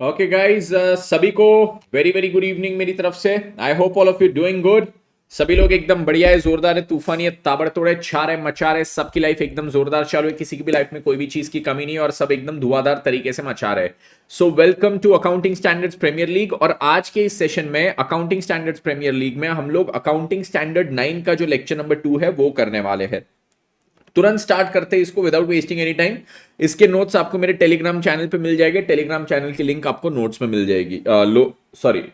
Okay guys, सभी को very very good evening मेरी तरफ से। I hope all of you doing good. सभी लोग एकदम बढ़िया है, जोरदार है, तूफानी है, ताबड़तोड़ है, छा रहे मचा रहे। सबकी लाइफ एकदम जोरदार चालू है, किसी की भी लाइफ में कोई भी चीज की कमी नहीं है और सब एकदम धुआंधार तरीके से मचा रहे। So welcome to accounting standards premier league. और आज के इस सेशन में अकाउंटिंग स्टैंडर्ड्स प्रीमियर लीग में हम लोग अकाउंटिंग स्टैंडर्ड 9 का जो लेक्चर नंबर 2 है वो करने वाले हैं। तुरंत स्टार्ट करते हैं इसको विदाउट वेस्टिंग एनी टाइम। इसके नोट्स आपको मेरे टेलीग्राम चैनल पे मिल जाएंगे। टेलीग्राम चैनल की लिंक आपको नोट्स में मिल जाएगी।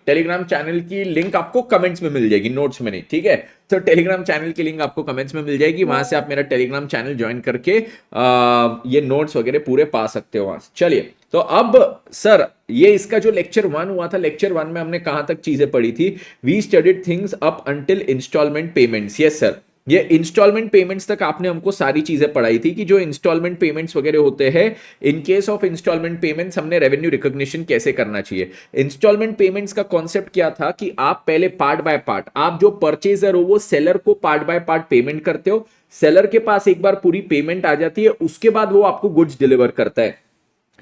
टेलीग्राम चैनल की लिंक आपको कमेंट्स में मिल जाएगी, नोट्स में नहीं, ठीक है। तो टेलीग्राम चैनल की लिंक आपको कमेंट्स में मिल जाएगी, वहां से आप मेरा टेलीग्राम चैनल ज्वाइन करके ये नोट्स वगैरह पूरे पा सकते हो वहां से। चलिए, तो अब सर ये इसका जो लेक्चर 1 हुआ था, लेक्चर 1 में हमने कहां तक चीजें पढ़ी थी? We studied things up until instalment payments. Yes sir, ये इंस्टॉलमेंट पेमेंट्स तक आपने हमको सारी चीजें पढ़ाई थी कि जो इंस्टॉलमेंट पेमेंट्स वगैरह होते हैं, in case of instalment payments हमने रेवेन्यू रिकॉग्निशन कैसे करना चाहिए। इंस्टॉलमेंट पेमेंट्स का कॉन्सेप्ट क्या था कि आप पहले पार्ट बाय पार्ट, आप जो परचेजर हो वो सेलर को पार्ट बाय पार्ट पेमेंट करते हो। सेलर के पास एक बार पूरी पेमेंट आ जाती है, उसके बाद वो आपको गुड्स डिलीवर करता है।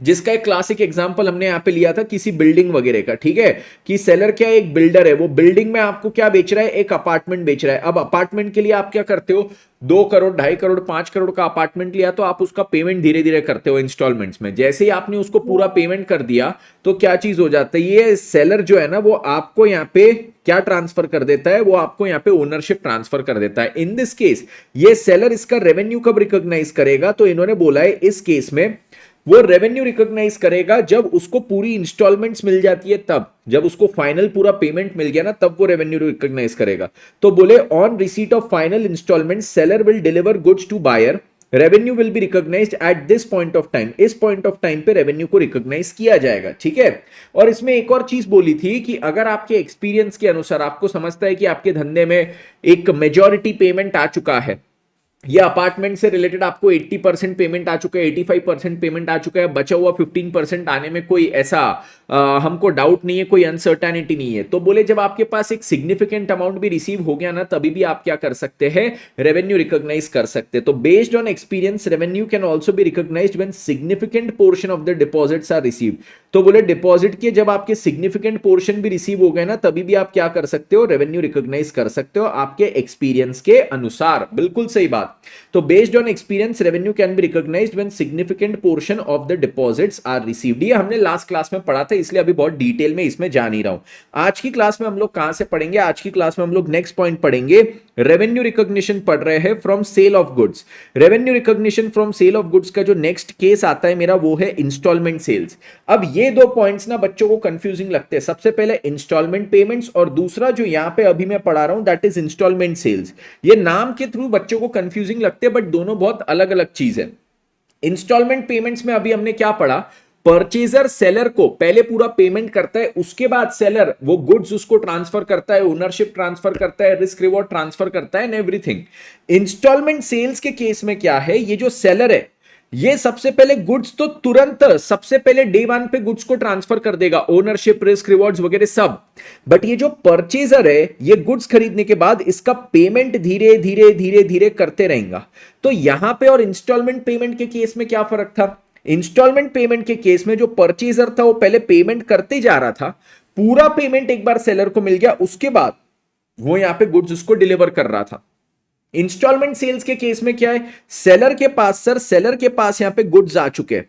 जिसका एक क्लासिक एग्जांपल हमने यहां पे लिया था किसी बिल्डिंग वगैरह का, ठीक है, कि सेलर क्या एक बिल्डर है, वो बिल्डिंग में आपको क्या बेच रहा है? एक अपार्टमेंट बेच रहा है। अब अपार्टमेंट के लिए आप क्या करते हो? 2 करोड़, 2.5 करोड़, 5 करोड़ का अपार्टमेंट लिया तो आप उसका पेमेंट धीरे धीरे करते हो इंस्टॉलमेंट्स में। जैसे ही आपने उसको पूरा पेमेंट कर दिया तो क्या चीज हो जाता है? ये सेलर जो है ना, वो आपको यहाँ पे क्या ट्रांसफर कर देता है? वो आपको यहाँ पे ओनरशिप ट्रांसफर कर देता है। इन दिस केस ये सेलर इसका रेवेन्यू कब रिकॉग्नाइज करेगा? तो इन्होंने बोला है इस केस में वो रेवेन्यू रिकॉग्नाइज करेगा जब उसको पूरी इंस्टॉलमेंट्स मिल जाती है, तब जब उसको फाइनल पूरा पेमेंट मिल गया ना, तब वो रेवेन्यू रिकॉग्नाइज करेगा। तो बोले on receipt of final instalment seller will deliver goods to buyer, revenue will be recognised at this point of time. इस पॉइंट ऑफ टाइम पे रेवेन्यू को रिकॉग्नाइज किया जाएगा, ठीक है। और इसमें एक और चीज बोली थी कि अगर आपके एक्सपीरियंस के अनुसार आपको समझता है कि आपके धंधे में एक मेजॉरिटी पेमेंट आ चुका है, ये अपार्टमेंट से रिलेटेड आपको 80% पेमेंट आ चुका है, 85% पेमेंट आ चुका है, बचा हुआ 15% आने में कोई ऐसा हमको डाउट नहीं है, कोई अनसर्टेनिटी नहीं है, तो बोले जब आपके पास एक सिग्निफिकेंट अमाउंट भी रिसीव हो गया ना, तभी भी आप क्या कर सकते हैं? रेवेन्यू रिकॉग्नाइज कर सकते हैं। तो based on experience revenue can also be recognised when significant portion of the deposits are received. तो बोले डिपॉजिट के जब आपके सिग्निफिकेंट पोर्शन भी रिसीव हो गए ना, तभी भी आप क्या कर सकते हो? रेवेन्यू रिकॉग्नाइज कर सकते हो आपके एक्सपीरियंस के अनुसार। बिल्कुल सही बात। तो based on experience revenue can be recognised when significant portion of the deposits are received. ये हमने लास्ट क्लास में पढ़ा था, इसलिए अभी बहुत डिटेल में इसमें जा नहीं रहा हूं। आज की क्लास में हम लोग कहां से पढ़ेंगे? आज की क्लास में हम लोग नेक्स्ट पॉइंट पढ़ेंगे, रेवेन्यू रिकॉग्निशन पढ़ रहे हैं from sale of goods. Revenue recognition from sale of goods का जो नेक्स्ट केस आता है मेरा, वो है इंस्टॉलमेंट सेल्स। अब ये दो पॉइंट्स ना बच्चों को कंफ्यूजिंग लगते हैं। सबसे पहले इंस्टॉलमेंट पेमेंट्स और दूसरा जो यहां पे अभी मैं पढ़ा रहा हूं दैट इज इंस्टॉलमेंट सेल्स। ये नाम के थ्रू बच्चों को कंफ्यूजिंग लगते हैं, बट दोनों बहुत अलग अलग चीज है। इंस्टॉलमेंट पेमेंट्स में अभी हमने क्या पढ़ा? परचेजर सेलर को पहले पूरा पेमेंट करता है, उसके बाद सेलर वो गुड्स उसको ट्रांसफर करता है, ओनरशिप ट्रांसफर करता है, रिस्क रिवॉर्ड ट्रांसफर करता है एंड एवरीथिंग। इंस्टॉलमेंट सेल्स के केस में क्या है? ये जो सेलर है ये सबसे पहले गुड्स तो तुरंत सबसे पहले डे 1 पे गुड्स को ट्रांसफर कर देगा, ओनरशिप, रिस्क, रिवॉर्ड्स वगैरह सब। बट ये जो परचेजर है ये गुड्स खरीदने के बाद इसका पेमेंट धीरे धीरे धीरे धीरे करते रहेगा। तो यहां पे और इंस्टॉलमेंट पेमेंट के केस में क्या फर्क था? इंस्टॉलमेंट पेमेंट के केस में जो परचेजर था वो पहले पेमेंट करते जा रहा था, पूरा पेमेंट एक बार सेलर को मिल गया, उसके बाद वो यहां पे गुड्स उसको डिलीवर कर रहा था। इंस्टॉलमेंट सेल्स के केस में क्या है? सेलर के पास, सर सेलर के पास यहां पे गुड्स आ चुके हैं,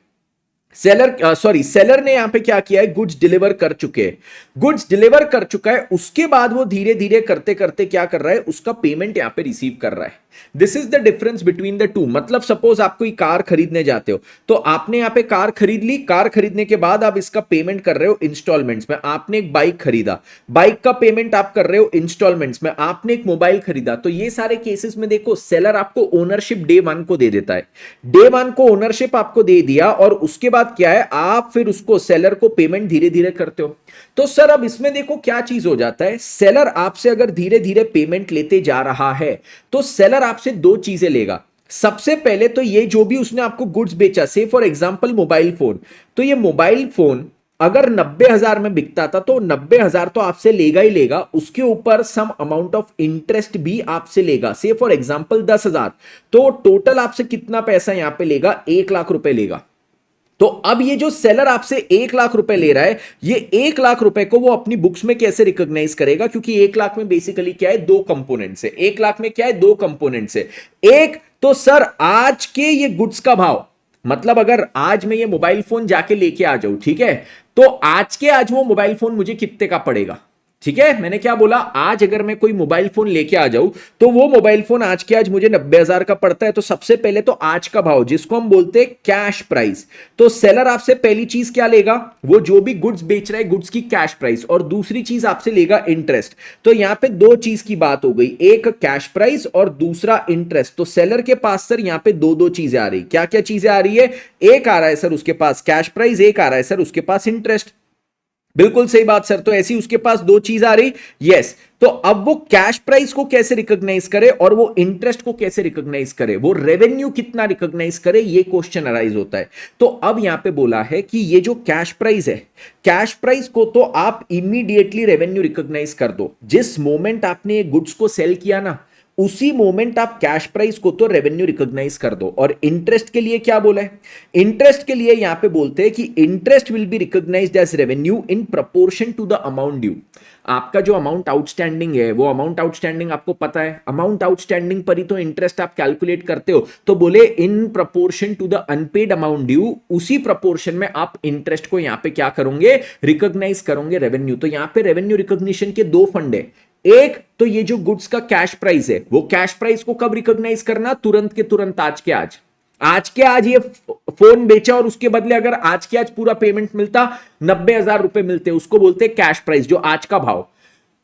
सेलर ने यहां पे क्या किया है? गुड्स डिलीवर कर चुके हैं, गुड्स डिलीवर कर चुका है, उसके बाद वो धीरे धीरे करते करते क्या कर रहा है? उसका पेमेंट यहां पे रिसीव कर रहा है। This is the difference between the two. मतलब सपोज आप कोई कार खरीदने जाते हो, तो आपने यहां पे कार खरीद ली, कार खरीदने के बाद आप इसका पेमेंट कर रहे हो इंस्टॉलमेंट्स में। आपने एक बाइक खरीदा, बाइक का पेमेंट आप कर रहे हो इंस्टॉलमेंट्स में। आपने एक मोबाइल खरीदा, तो ये सारे केसेस में देखो सेलर आपको ओनरशिप डे 1 को दे देता है। डे 1 को ओनरशिप आपको दे दिया और उसके बाद क्या है? आप फिर उसको सेलर को पेमेंट धीरे धीरे करते हो। तो सर अब इसमें देखो क्या चीज हो जाता है, सेलर आपसे अगर धीरे धीरे पेमेंट लेते जा रहा है तो सेलर आपसे दो चीजें लेगा। सबसे पहले तो ये जो भी उसने आपको गुड्स बेचा, से फॉर एग्जांपल मोबाइल फोन, तो ये मोबाइल फोन अगर 90,000 में बिकता था तो 90,000 तो आपसे लेगा ही लेगा, उसके ऊपर सम अमाउंट ऑफ इंटरेस्ट भी आपसे लेगा। से फॉर एग्जांपल 10,000, तो टोटल आपसे कितना पैसा यहां पे लेगा? 1 लाख रुपए लेगा। तो अब ये जो सेलर आपसे 1 लाख रुपए ले रहा है, ये 1 लाख रुपए को वो अपनी बुक्स में कैसे रिकॉग्नाइज करेगा? क्योंकि 1 लाख में बेसिकली क्या है, दो कंपोनेंट्स है। 1 लाख में क्या है, दो कंपोनेंट्स है। एक तो सर आज के ये गुड्स का भाव, मतलब अगर आज मैं ये मोबाइल फोन जाके लेके आ जाऊं, ठीक है, तो आज के आज वो मोबाइल फोन मुझे कितने का पड़ेगा? ठीक है, मैंने क्या बोला, आज अगर मैं कोई मोबाइल फोन लेके आ जाऊं तो वो मोबाइल फोन आज के आज मुझे 90,000 का पड़ता है। तो सबसे पहले तो आज का भाव, जिसको हम बोलते हैं कैश प्राइस। तो सेलर आपसे पहली चीज क्या लेगा, वो जो भी गुड्स बेच रहा है गुड्स की कैश प्राइस, और दूसरी चीज आपसे लेगा इंटरेस्ट। तो यहां पे दो चीज की बात हो गई, एक कैश प्राइस और दूसरा इंटरेस्ट। तो सेलर के पास सर यहां पे दो दो चीजें आ रही। क्या क्या चीजें आ रही है? एक आ रहा है सर उसके पास कैश प्राइस, एक आ रहा है सर उसके पास इंटरेस्ट। बिल्कुल सही बात सर। तो ऐसी उसके पास दो चीज आ रही। यस। तो अब वो कैश प्राइस को कैसे रिकॉग्नाइज करे और वो इंटरेस्ट को कैसे रिकॉग्नाइज करे, वो रेवेन्यू कितना रिकॉग्नाइज करे, ये क्वेश्चन अराइज होता है। तो अब यहां पे बोला है कि ये जो कैश प्राइस है, कैश प्राइस को तो आप इमीडिएटली रेवेन्यू रिकॉग्नाइज कर दो। जिस मोमेंट आपने गुड्स को सेल किया ना, उसी मोमेंट आप कैश प्राइस को तो रेवेन्यू रिकॉग्नाइज कर दो। और इंटरेस्ट के लिए क्या बोला है? इंटरेस्ट के लिए यहां पे बोलते हैं कि interest will be recognised as revenue in proportion to the amount due. आपका जो अमाउंट आउटस्टैंडिंग है, वो अमाउंट आउटस्टैंडिंग आपको पता है, अमाउंट आउटस्टैंडिंग पर ही तो इंटरेस्ट आप कैलकुलेट करते हो। तो बोले in proportion to the unpaid amount due, उसी प्रपोर्शन में आप इंटरेस्ट को यहां पे क्या करोगे, रिकॉग्नाइज करोगे रेवेन्यू। तो यहां पे रेवेन्यू रिकॉग्निशन के दो फंड है। एक तो ये जो गुड्स का कैश प्राइस है, वो कैश प्राइस को कब रिकॉग्नाइज करना, तुरंत के तुरंत, आज के आज। आज के आज ये फोन बेचा और उसके बदले अगर आज के आज पूरा पेमेंट मिलता, 90,000 रुपए मिलते, उसको बोलते हैं कैश प्राइस, जो आज का भाव।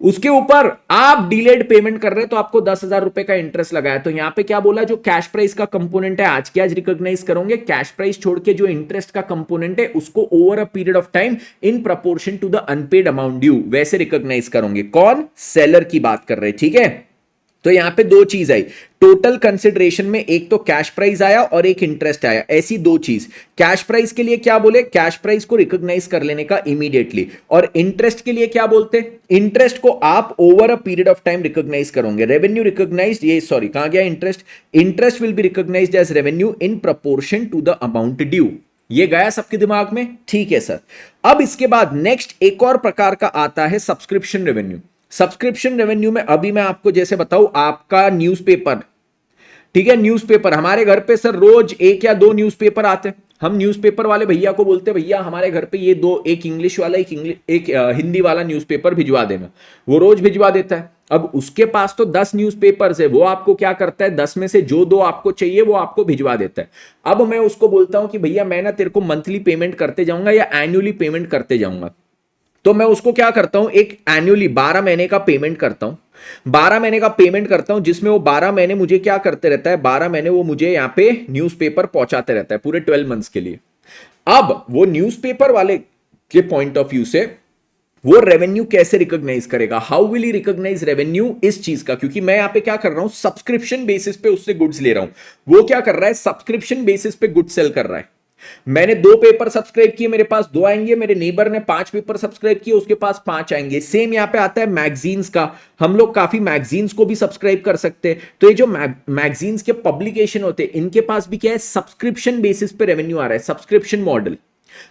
उसके ऊपर आप डिलेड पेमेंट कर रहे हैं तो आपको 10,000 रुपए का इंटरेस्ट लगाया। तो यहां पे क्या बोला, जो कैश प्राइस का कंपोनेंट है आज के आज रिकॉग्नाइज करोगे, कैश प्राइस छोड़ के जो इंटरेस्ट का कंपोनेंट है उसको over a period of time in proportion to the unpaid amount due वैसे रिकॉग्नाइज करोगे। कौन? सेलर की बात कर रहे हैं, ठीक है। तो यहां पे दो चीज आई टोटल कंसिडरेशन में, एक तो कैश प्राइस आया और एक इंटरेस्ट आया। ऐसी दो चीज। कैश प्राइस के लिए क्या बोले, कैश प्राइस को रिकॉग्नाइज कर लेने का इमीडिएटली। और इंटरेस्ट के लिए क्या बोलते हैं, इंटरेस्ट को आप over a period of time recognise करोगे। रेवेन्यू रिकॉग्नाइज्ड, ये सॉरी कहां गया interest, interest will be recognised as revenue in proportion to the amount due. ये गया सबके दिमाग में? ठीक है सर। अब इसके बाद नेक्स्ट एक और प्रकार का आता है सब्सक्रिप्शन रेवेन्यू। सब्सक्रिप्शन रेवेन्यू में अभी मैं आपको जैसे बताऊं, आपका न्यूज़पेपर, ठीक है, न्यूज़पेपर हमारे घर पे सर रोज एक या दो न्यूज़पेपर आते हैं। हम न्यूज़पेपर वाले भैया को बोलते हैं, भैया हमारे घर पे ये दो, एक इंग्लिश वाला, एक हिंदी वाला न्यूज़पेपर भिजवा देना। वो रोज भिजवा देता है। अब उसके पास तो 10 न्यूज़पेपर्स है, वो आपको क्या करता है, 10 में से जो दो आपको चाहिए वो आपको भिजवा देता है। अब मैं उसको बोलता हूं कि भैया मैं ना तेरे को मंथली पेमेंट करते जाऊंगा या एनुअली पेमेंट करते जाऊंगा। तो मैं उसको क्या करता हूं, एक एनुअली 12 महीने का पेमेंट करता हूं। 12 महीने का पेमेंट करता हूं, जिसमें वो 12 महीने मुझे क्या करते रहता है, 12 महीने वो मुझे यहां पे न्यूज़पेपर पहुंचाते रहता है पूरे 12 मंथ्स के लिए। अब वो न्यूज़पेपर वाले के पॉइंट ऑफ व्यू से वो रेवेन्यू कैसे रिकॉग्नाइज करेगा, how will he recognise revenue इस चीज का, क्योंकि मैं यहां पे क्या कर रहा हूं, सब्सक्रिप्शन बेसिस पे उससे गुड्स ले रहा हूं। वो क्या कर रहा है, सब्सक्रिप्शन बेसिस पे गुड्स सेल कर रहा है। मैंने 2 पेपर सब्सक्राइब किए, मेरे पास 2 आएंगे। मेरे नेबर ने 5 पेपर सब्सक्राइब किए, उसके पास 5 आएंगे। सेम यहां पे आता है मैगजीन्स का। हम लोग काफी मैगजीन्स को भी सब्सक्राइब कर सकते हैं। तो ये जो मैगजीन्स के पब्लिकेशन होते हैं, इनके पास भी क्या है, सब्सक्रिप्शन बेसिस पे रेवेन्यू आ रहा है, सब्सक्रिप्शन मॉडल।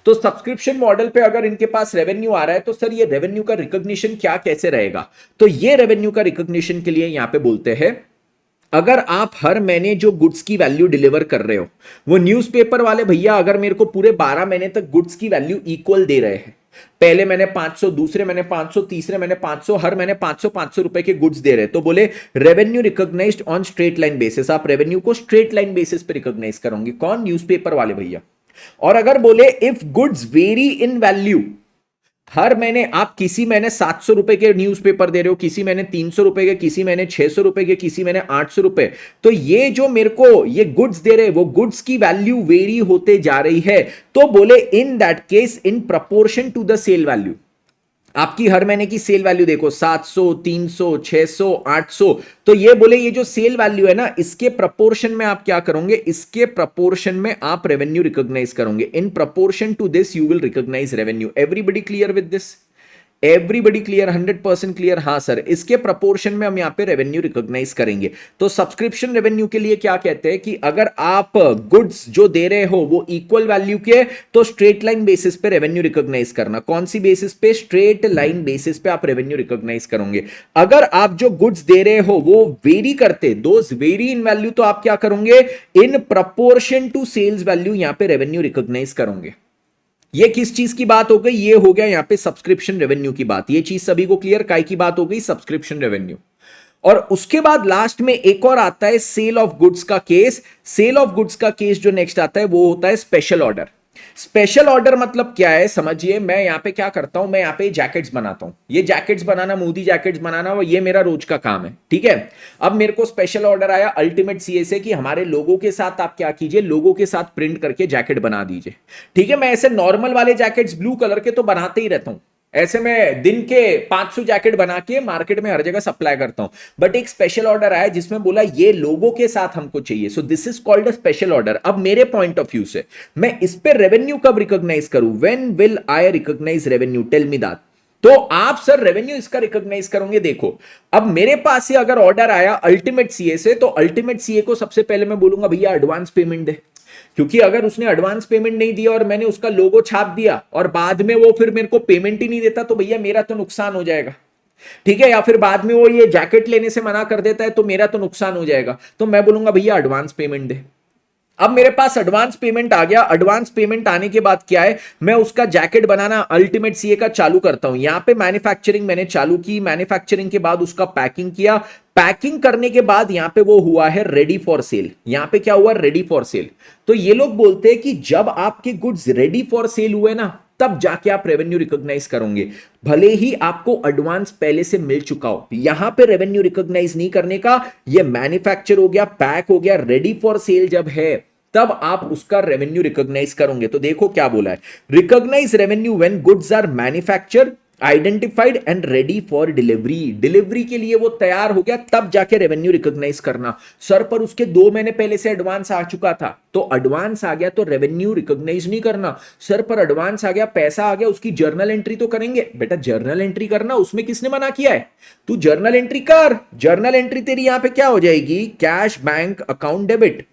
तो सब्सक्रिप्शन मॉडल पे अगर इनके पास रेवेन्यू आ रहा है, तो सर ये रेवेन्यू का रिकॉग्निशन क्या कैसे रहेगा? तो ये रेवेन्यू का रिकॉग्निशन के लिए यहां पे बोलते हैं, अगर आप हर महीने जो गुड्स की वैल्यू डिलीवर कर रहे हो, वो न्यूज़पेपर वाले भैया अगर मेरे को पूरे 12 महीने तक गुड्स की वैल्यू इक्वल दे रहे हैं, पहले मैंने 500, दूसरे मैंने 500, तीसरे मैंने 500, हर महीने 500 रुपए के गुड्स दे रहे हैं, तो बोले revenue recognised on straight line basis. आप रेवेन्यू को स्ट्रेट लाइन बेसिस पे रिकॉग्नाइज करोगे। कौन? न्यूज़पेपर वाले भैया। और अगर बोले if goods vary in value, हर महीने आप किसी महीने 700 रुपए के न्यूज़पेपर दे रहे हो, किसी महीने 300 रुपए के, किसी महीने 600 रुपए के, किसी महीने 800 रुपए, तो ये जो मेरे को ये गुड्स दे रहे हैं, वो गुड्स की वैल्यू वेरी होते जा रही है। तो बोले in that case in proportion to the sale value, आपकी हर महीने की सेल वैल्यू देखो 700, 300, 600, 800, तो ये बोले ये जो सेल वैल्यू है ना, इसके प्रपोर्शन में आप क्या करोगे, इसके प्रपोर्शन में आप रेवेन्यू रिकॉग्नाइज करोगे। In proportion to this you will recognise revenue. Everybody clear with this? Everybody clear, 100% clear? हाँ सर, इसके प्रपोर्शन में हम यहाँ पे रेवेन्यू रिकॉग्नाइज करेंगे। तो सब्सक्रिप्शन रेवेन्यू के लिए क्या कहते हैं कि अगर आप गुड्स जो दे रहे हो वो इक्वल वैल्यू के, तो स्ट्रेट लाइन बेसिस पे रेवेन्यू रिकॉग्नाइज करना। कौन सी बेसिस पे? स्ट्रेट लाइन बेसिस पे आप रेवेन्यू रिकॉग्नाइज करोगे। अगर आप जो गुड्स दे रहे हो वो वेरी करते, दोज वेरी इन वैल्यू, तो आप क्या करोगे? In proportion to sales value यहां पे रेवेन्यू रिकॉग्नाइज करोगे। ये किस चीज की बात हो गई? ये हो गया यहां पे सब्सक्रिप्शन रेवेन्यू की बात। ये चीज सभी को क्लियर? काय की बात हो गई? Subscription revenue. और उसके बाद लास्ट में एक और आता है सेल ऑफ गुड्स का केस। सेल ऑफ गुड्स का केस जो नेक्स्ट आता है वो होता है स्पेशल ऑर्डर। स्पेशल ऑर्डर मतलब क्या है समझिए। मैं यहां पे क्या करता हूं, मैं यहां पे जैकेट्स बनाता हूं। ये जैकेट्स बनाना, मोदी जैकेट्स बनाना, ये मेरा रोज का काम है, ठीक है। अब मेरे को स्पेशल ऑर्डर आया अल्टीमेट सीए से कि हमारे लोगों के साथ आप क्या कीजिए, लोगों के साथ प्रिंट करके जैकेट बना दीजिए, ठीक है। मैं ऐसे नॉर्मल वाले जैकेट्स ब्लू कलर के तो बनाते ही रहता हूं। ऐसे मैं दिन के 500 जैकेट बना के मार्केट में हर जगह सप्लाई करता हूं। बट एक स्पेशल ऑर्डर आया जिसमें बोला ये लोगों के साथ हमको चाहिए, so this is called a special order. अब मेरे पॉइंट ऑफ व्यू से मैं इस पे रेवेन्यू कब रिकॉग्नाइज करूं? When will I recognise revenue? Tell me that. तो आप सर रेवेन्यू इसका रिकॉग्नाइज करोगे। देखो, अब मेरे पास से अगर ऑर्डर आया अल्टीमेट सीए से, तो अल्टीमेट सीए को सबसे पहले मैं बोलूंगा भैया एडवांस पेमेंट दे। क्योंकि अगर उसने एडवांस पेमेंट नहीं दिया और मैंने उसका लोगो छाप दिया और बाद में वो फिर मेरे को पेमेंट ही नहीं देता, तो भैया मेरा तो नुकसान हो जाएगा, ठीक है। या फिर बाद में वो ये जैकेट लेने से मना कर देता है तो मेरा तो नुकसान हो जाएगा। तो मैं बोलूंगा भैया एडवांस पेमेंट दे। अब मेरे पास एडवांस पेमेंट आ गया। एडवांस पेमेंट आने के बाद क्या है, मैं उसका जैकेट बनाना अल्टीमेट सीए का चालू करता हूं। यहां पे मैन्युफैक्चरिंग मैंने चालू की, मैन्युफैक्चरिंग के बाद उसका पैकिंग किया, पैकिंग करने के बाद यहां पे वो हुआ है रेडी फॉर सेल। यहां पे क्या हुआ? Ready for sale. तो ये लोग बोलते हैं कि जब आपके गुड्स रेडी फॉर सेल हुए ना, तब जाके आप रेवेन्यू रिकॉग्नाइज करोगे, भले ही आपको एडवांस पहले से मिल चुका हो। यहां पे रेवेन्यू रिकॉग्नाइज नहीं करने का। ये मैन्युफैक्चर हो गया, पैक हो गया, रेडी फॉर सेल जब है तब आप उसका रेवेन्यू रिकॉग्नाइज करोगे। तो देखो क्या बोला है, recognise revenue when goods are manufacture, identified and ready for delivery. Delivery के लिए वो तैयार हो गया तब जाके रेवेन्यू रिकॉग्नाइज करना। सर पर उसके 2 महीने पहले से एडवांस आ चुका था, तो एडवांस आ गया तो रेवेन्यू रिकॉग्नाइज नहीं करना। सर पर एडवांस आ गया, पैसा आ गया, उसकी जर्नल एंट्री तो करेंगे। बेटा जर्नल एंट्री करना, उसमें किसने मना किया है? तू जर्नल एंट्री कर। जर्नल एंट्री तेरी यहां पे क्या हो जाएगी? Cash bank account debit.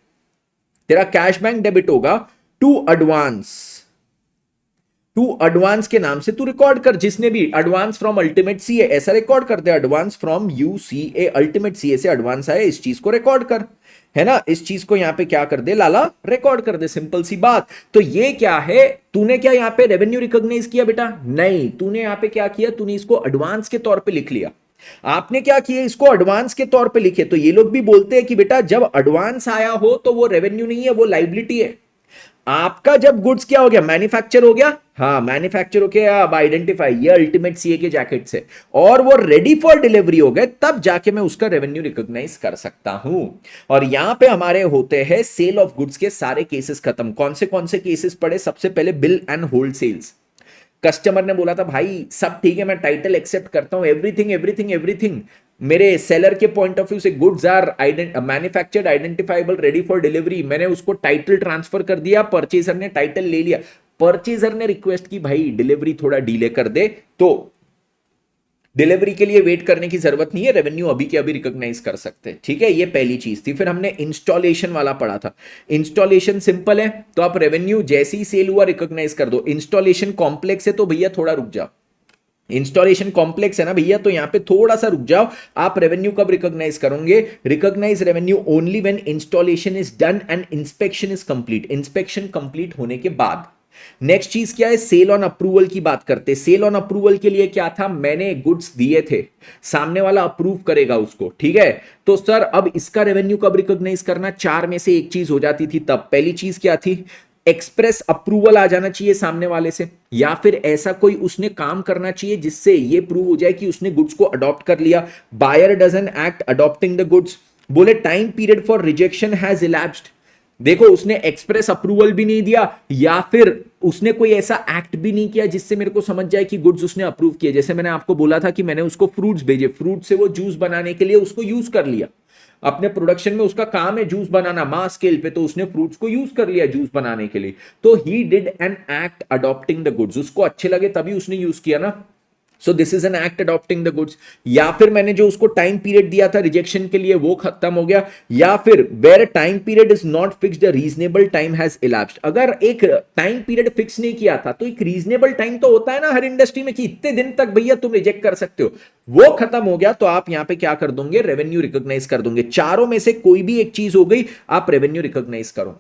तेरा कैश बैंक डेबिट होगा टू एडवांस। टू एडवांस के नाम से तू रिकॉर्ड कर। जिसने भी एडवांस फ्रॉम अल्टीमेट सीए ऐसा रिकॉर्ड कर दे, advance from UCA, ultimate CA से एडवांस आए, इस चीज को रिकॉर्ड कर, है ना। इस चीज को यहां पे क्या कर दे लाला, रिकॉर्ड कर दे, सिंपल सी बात। तो ये क्या है, तूने क्या यहां पे रेवेन्यू रिकॉग्नाइज किया बेटा? नहीं, तूने यहां पे क्या किया, तूने इसको एडवांस के तौर पे लिख लिया। आपने क्या किया, इसको एडवांस के तौर पे लिखे। तो ये लोग भी बोलते हैं कि बेटा जब एडवांस आया हो तो वो रेवेन्यू नहीं है, वो लाइबिलिटी है। आपका जब गुड्स क्या हो गया, मैन्युफैक्चर हो गया, हाँ मैन्युफैक्चर हो गया, अब आइडेंटिफाई, ये अल्टीमेट सीए के जैकेट से, और वो रेडी फॉर डिलीवरी हो गए, तब जाके मैं उसका रेवेन्यू रिकॉग्नाइज कर सकता हूं। और यहां पे हमारे होते हैं सेल ऑफ गुड्स के सारे केसेस खत्म। कौन से केसेस पड़े? सबसे पहले bill and hold sales. Customer ने बोला था भाई सब ठीक है, मैं टाइटल एक्सेप्ट करता हूं, एवरीथिंग एवरीथिंग एवरीथिंग, मेरे सेलर के पॉइंट ऑफ व्यू से goods are manufactured, identifiable, ready for delivery. मैंने उसको टाइटल ट्रांसफर कर दिया, परचेजर ने टाइटल ले लिया। परचेजर ने रिक्वेस्ट की भाई डिलीवरी थोड़ा डिले कर दे, तो डिलीवरी के लिए वेट करने की जरूरत नहीं है, रेवेन्यू अभी के अभी रिकॉग्नाइज कर सकते हैं, ठीक है। ये पहली चीज थी। फिर हमने इंस्टॉलेशन वाला पढ़ा था। इंस्टॉलेशन सिंपल है, तो आप रेवेन्यू जैसे ही सेल हुआ रिकॉग्नाइज कर दो। इंस्टॉलेशन कॉम्प्लेक्स है तो भैया थोड़ा रुक जाओ। इंस्टॉलेशन कॉम्प्लेक्स है ना भैया, तो यहां पे थोड़ा सा रुक जाओ। आप रेवेन्यू कब रिकॉग्नाइज करोगे? Recognise revenue only when installation is done and inspection is complete. Inspection complete होने के बाद। नेक्स्ट चीज क्या है, सेल ऑन अप्रूवल की बात करते हैं। सेल ऑन अप्रूवल के लिए क्या था, मैंने गुड्स दिए थे, सामने वाला अप्रूव करेगा उसको, ठीक है। तो सर अब इसका रेवेन्यू कब रिकॉग्नाइज करना? 4 में से एक चीज हो जाती थी तब। पहली चीज क्या थी, एक्सप्रेस अप्रूवल आ जाना चाहिए सामने वाले से, या फिर ऐसा कोई उसने काम करना चाहिए जिससे ये प्रूव हो जाए कि उसने गुड्स को अडॉप्ट कर लिया। Buyer doesn't act adopting the goods. बोले time period for rejection has elapsed. देखो उसने एक्सप्रेस अप्रूवल भी नहीं दिया, या फिर उसने कोई ऐसा एक्ट भी नहीं किया जिससे मेरे को समझ जाए कि गुड्स उसने अप्रूव किए। जैसे मैंने आपको बोला था कि मैंने उसको फ्रूट्स भेजे, फ्रूट से वो जूस बनाने के लिए उसको यूज कर लिया अपने प्रोडक्शन में, उसका काम है जूस बनाना मास स्केल पे, तो उसने फ्रूट्स को यूज कर लिया जूस बनाने के लिए। तो he did an act adopting the goods, उसको अच्छे लगे तभी उसने यूज किया ना। So this is an act adopting the goods. या फिर मैंने जो उसको टाइम पीरियड दिया था रिजेक्शन के लिए वो खत्म हो गया, या फिर where time period is not fixed, reasonable time has elapsed. अगर एक टाइम पीरियड फिक्स नहीं किया था तो एक रीजनेबल टाइम तो होता है ना हर इंडस्ट्री में कि इतने दिन तक भैया तुम रिजेक्ट कर सकते हो, वो खत्म हो गया तो आप यहां पे क्या कर दोगे, रेवेन्यू रिकॉग्नाइज कर दोगे। चारों में से कोई भी एक चीज हो गई, आप रेवेन्यू रिकॉग्नाइज करो।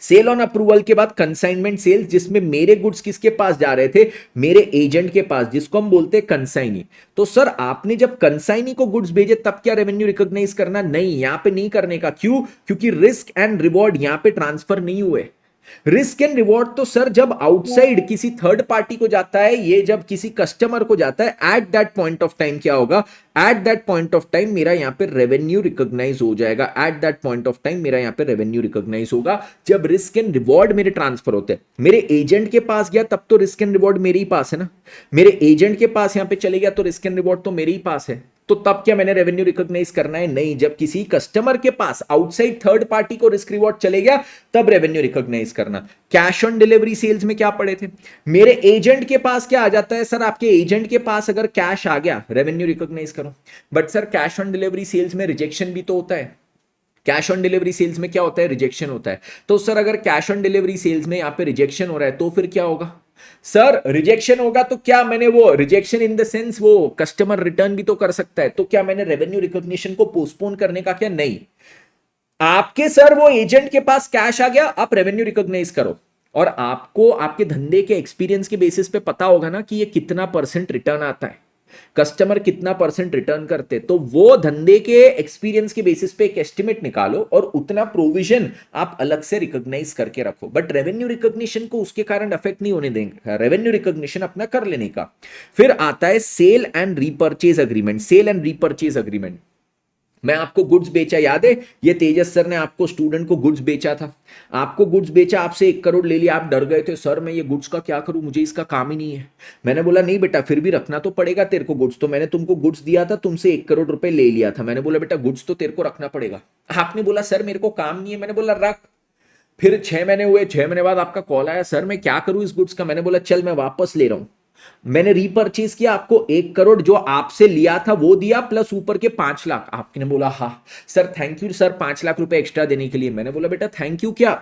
सेल ऑन अप्रूवल के बाद कंसाइनमेंट सेल्स, जिसमें मेरे गुड्स किसके पास जा रहे थे, मेरे एजेंट के पास, जिसको हम बोलते हैं कंसाइनी। तो सर आपने जब कंसाइनी को गुड्स भेजे तब क्या रेवेन्यू रिकॉग्नाइज करना, नहीं, यहां पे नहीं करने का। क्यों? क्योंकि रिस्क एंड रिवॉर्ड यहां पे ट्रांसफर नहीं हुए। रिस्क एंड रिवॉर्ड तो सर जब आउटसाइड किसी थर्ड पार्टी को जाता है, ये जब किसी कस्टमर को जाता है, eight that point of time क्या होगा, eight that point of time मेरा यहां पे रेवेन्यू रिकॉग्नाइज हो जाएगा। Eight that point of time मेरा यहां पे रेवेन्यू रिकॉग्नाइज होगा जब रिस्क एंड रिवॉर्ड मेरे ट्रांसफर होते हैं। मेरे एजेंट के पास गया तब तो रिस्क एंड रिवॉर्ड मेरे ही पास है ना, मेरे एजेंट के पास यहां पे चले गया तो रिस्क एंड रिवॉर्ड तो मेरे ही पास है। तो तब क्या मैंने रेवेन्यू रिकॉग्नाइज करना है, नहीं। जब किसी कस्टमर के पास आउटसाइड थर्ड पार्टी को रिस्क रिवॉर्ड चले गया तब रेवेन्यू रिकॉग्नाइज करना। कैश ऑन डिलीवरी सेल्स में क्या पढ़े थे, मेरे एजेंट के पास क्या आ जाता है, सर आपके एजेंट के पास अगर कैश आ गया रेवेन्यू रिकॉग्नाइज करो। But sir cash on delivery sales में रिजेक्शन भी तो होता है, कैश ऑन डिलीवरी सेल्स में क्या होता है, रिजेक्शन होता है। तो सर अगर कैश ऑन डिलीवरी सेल्स में यहां पे रिजेक्शन हो रहा है तो फिर क्या होगा, सर रिजेक्शन होगा तो क्या मैंने वो रिजेक्शन इन द सेंस वो कस्टमर रिटर्न भी तो कर सकता है, तो क्या मैंने रेवेन्यू रिकॉग्निशन को पोस्टपोन करने का क्या, नहीं। आपके सर वो एजेंट के पास कैश आ गया, आप रेवेन्यू रिकॉग्नाइज करो। और आपको आपके धंधे के एक्सपीरियंस के बेसिस पे पता होगा ना कि ये कितना परसेंट रिटर्न आता है, कस्टमर कितना परसेंट रिटर्न करते, तो वो धंधे के एक्सपीरियंस के बेसिस पे एक एस्टिमेट निकालो और उतना प्रोविजन आप अलग से रिकॉग्नाइज करके रखो। बट रेवेन्यू रिकॉग्निशन को उसके कारण अफेक्ट नहीं होने देंगे, रेवेन्यू रिकॉग्निशन अपना कर लेने का। फिर आता है sale and repurchase agreement. Sale and repurchase agreement, मैं आपको गुड्स बेचा, याद है ये तेजस सर ने आपको स्टूडेंट को गुड्स बेचा था, आपको गुड्स बेचा, आपसे 1 करोड़ ले लिया, आप डर गए थे, सर मैं ये गुड्स का क्या करूं, मुझे इसका काम ही नहीं है। मैंने बोला नहीं बेटा फिर भी रखना तो पड़ेगा तेरे को गुड्स, तो मैंने तुमको गुड्स दिया था, तुमसे 1 करोड़ रुपए ले लिया था, मैंने बोला बेटा गुड्स तो तेरे को रखना पड़ेगा। आपने बोला सर मेरे को काम नहीं है, मैंने बोला रख। फिर 6 महीने हुए, 6 महीने बाद आपका कॉल आया, सर मैं क्या करूं इस गुड्स का, मैंने बोला चल मैं वापस ले रहा हूं। मैंने रीपर्चेज किया, आपको 1 करोड़ जो आपसे लिया था वो दिया, प्लस ऊपर के 5 लाख। आपने बोला हाँ sir thank you sir 5 lakh रुपए एक्स्ट्रा देने के लिए। मैंने बोला बेटा थैंक यू क्या,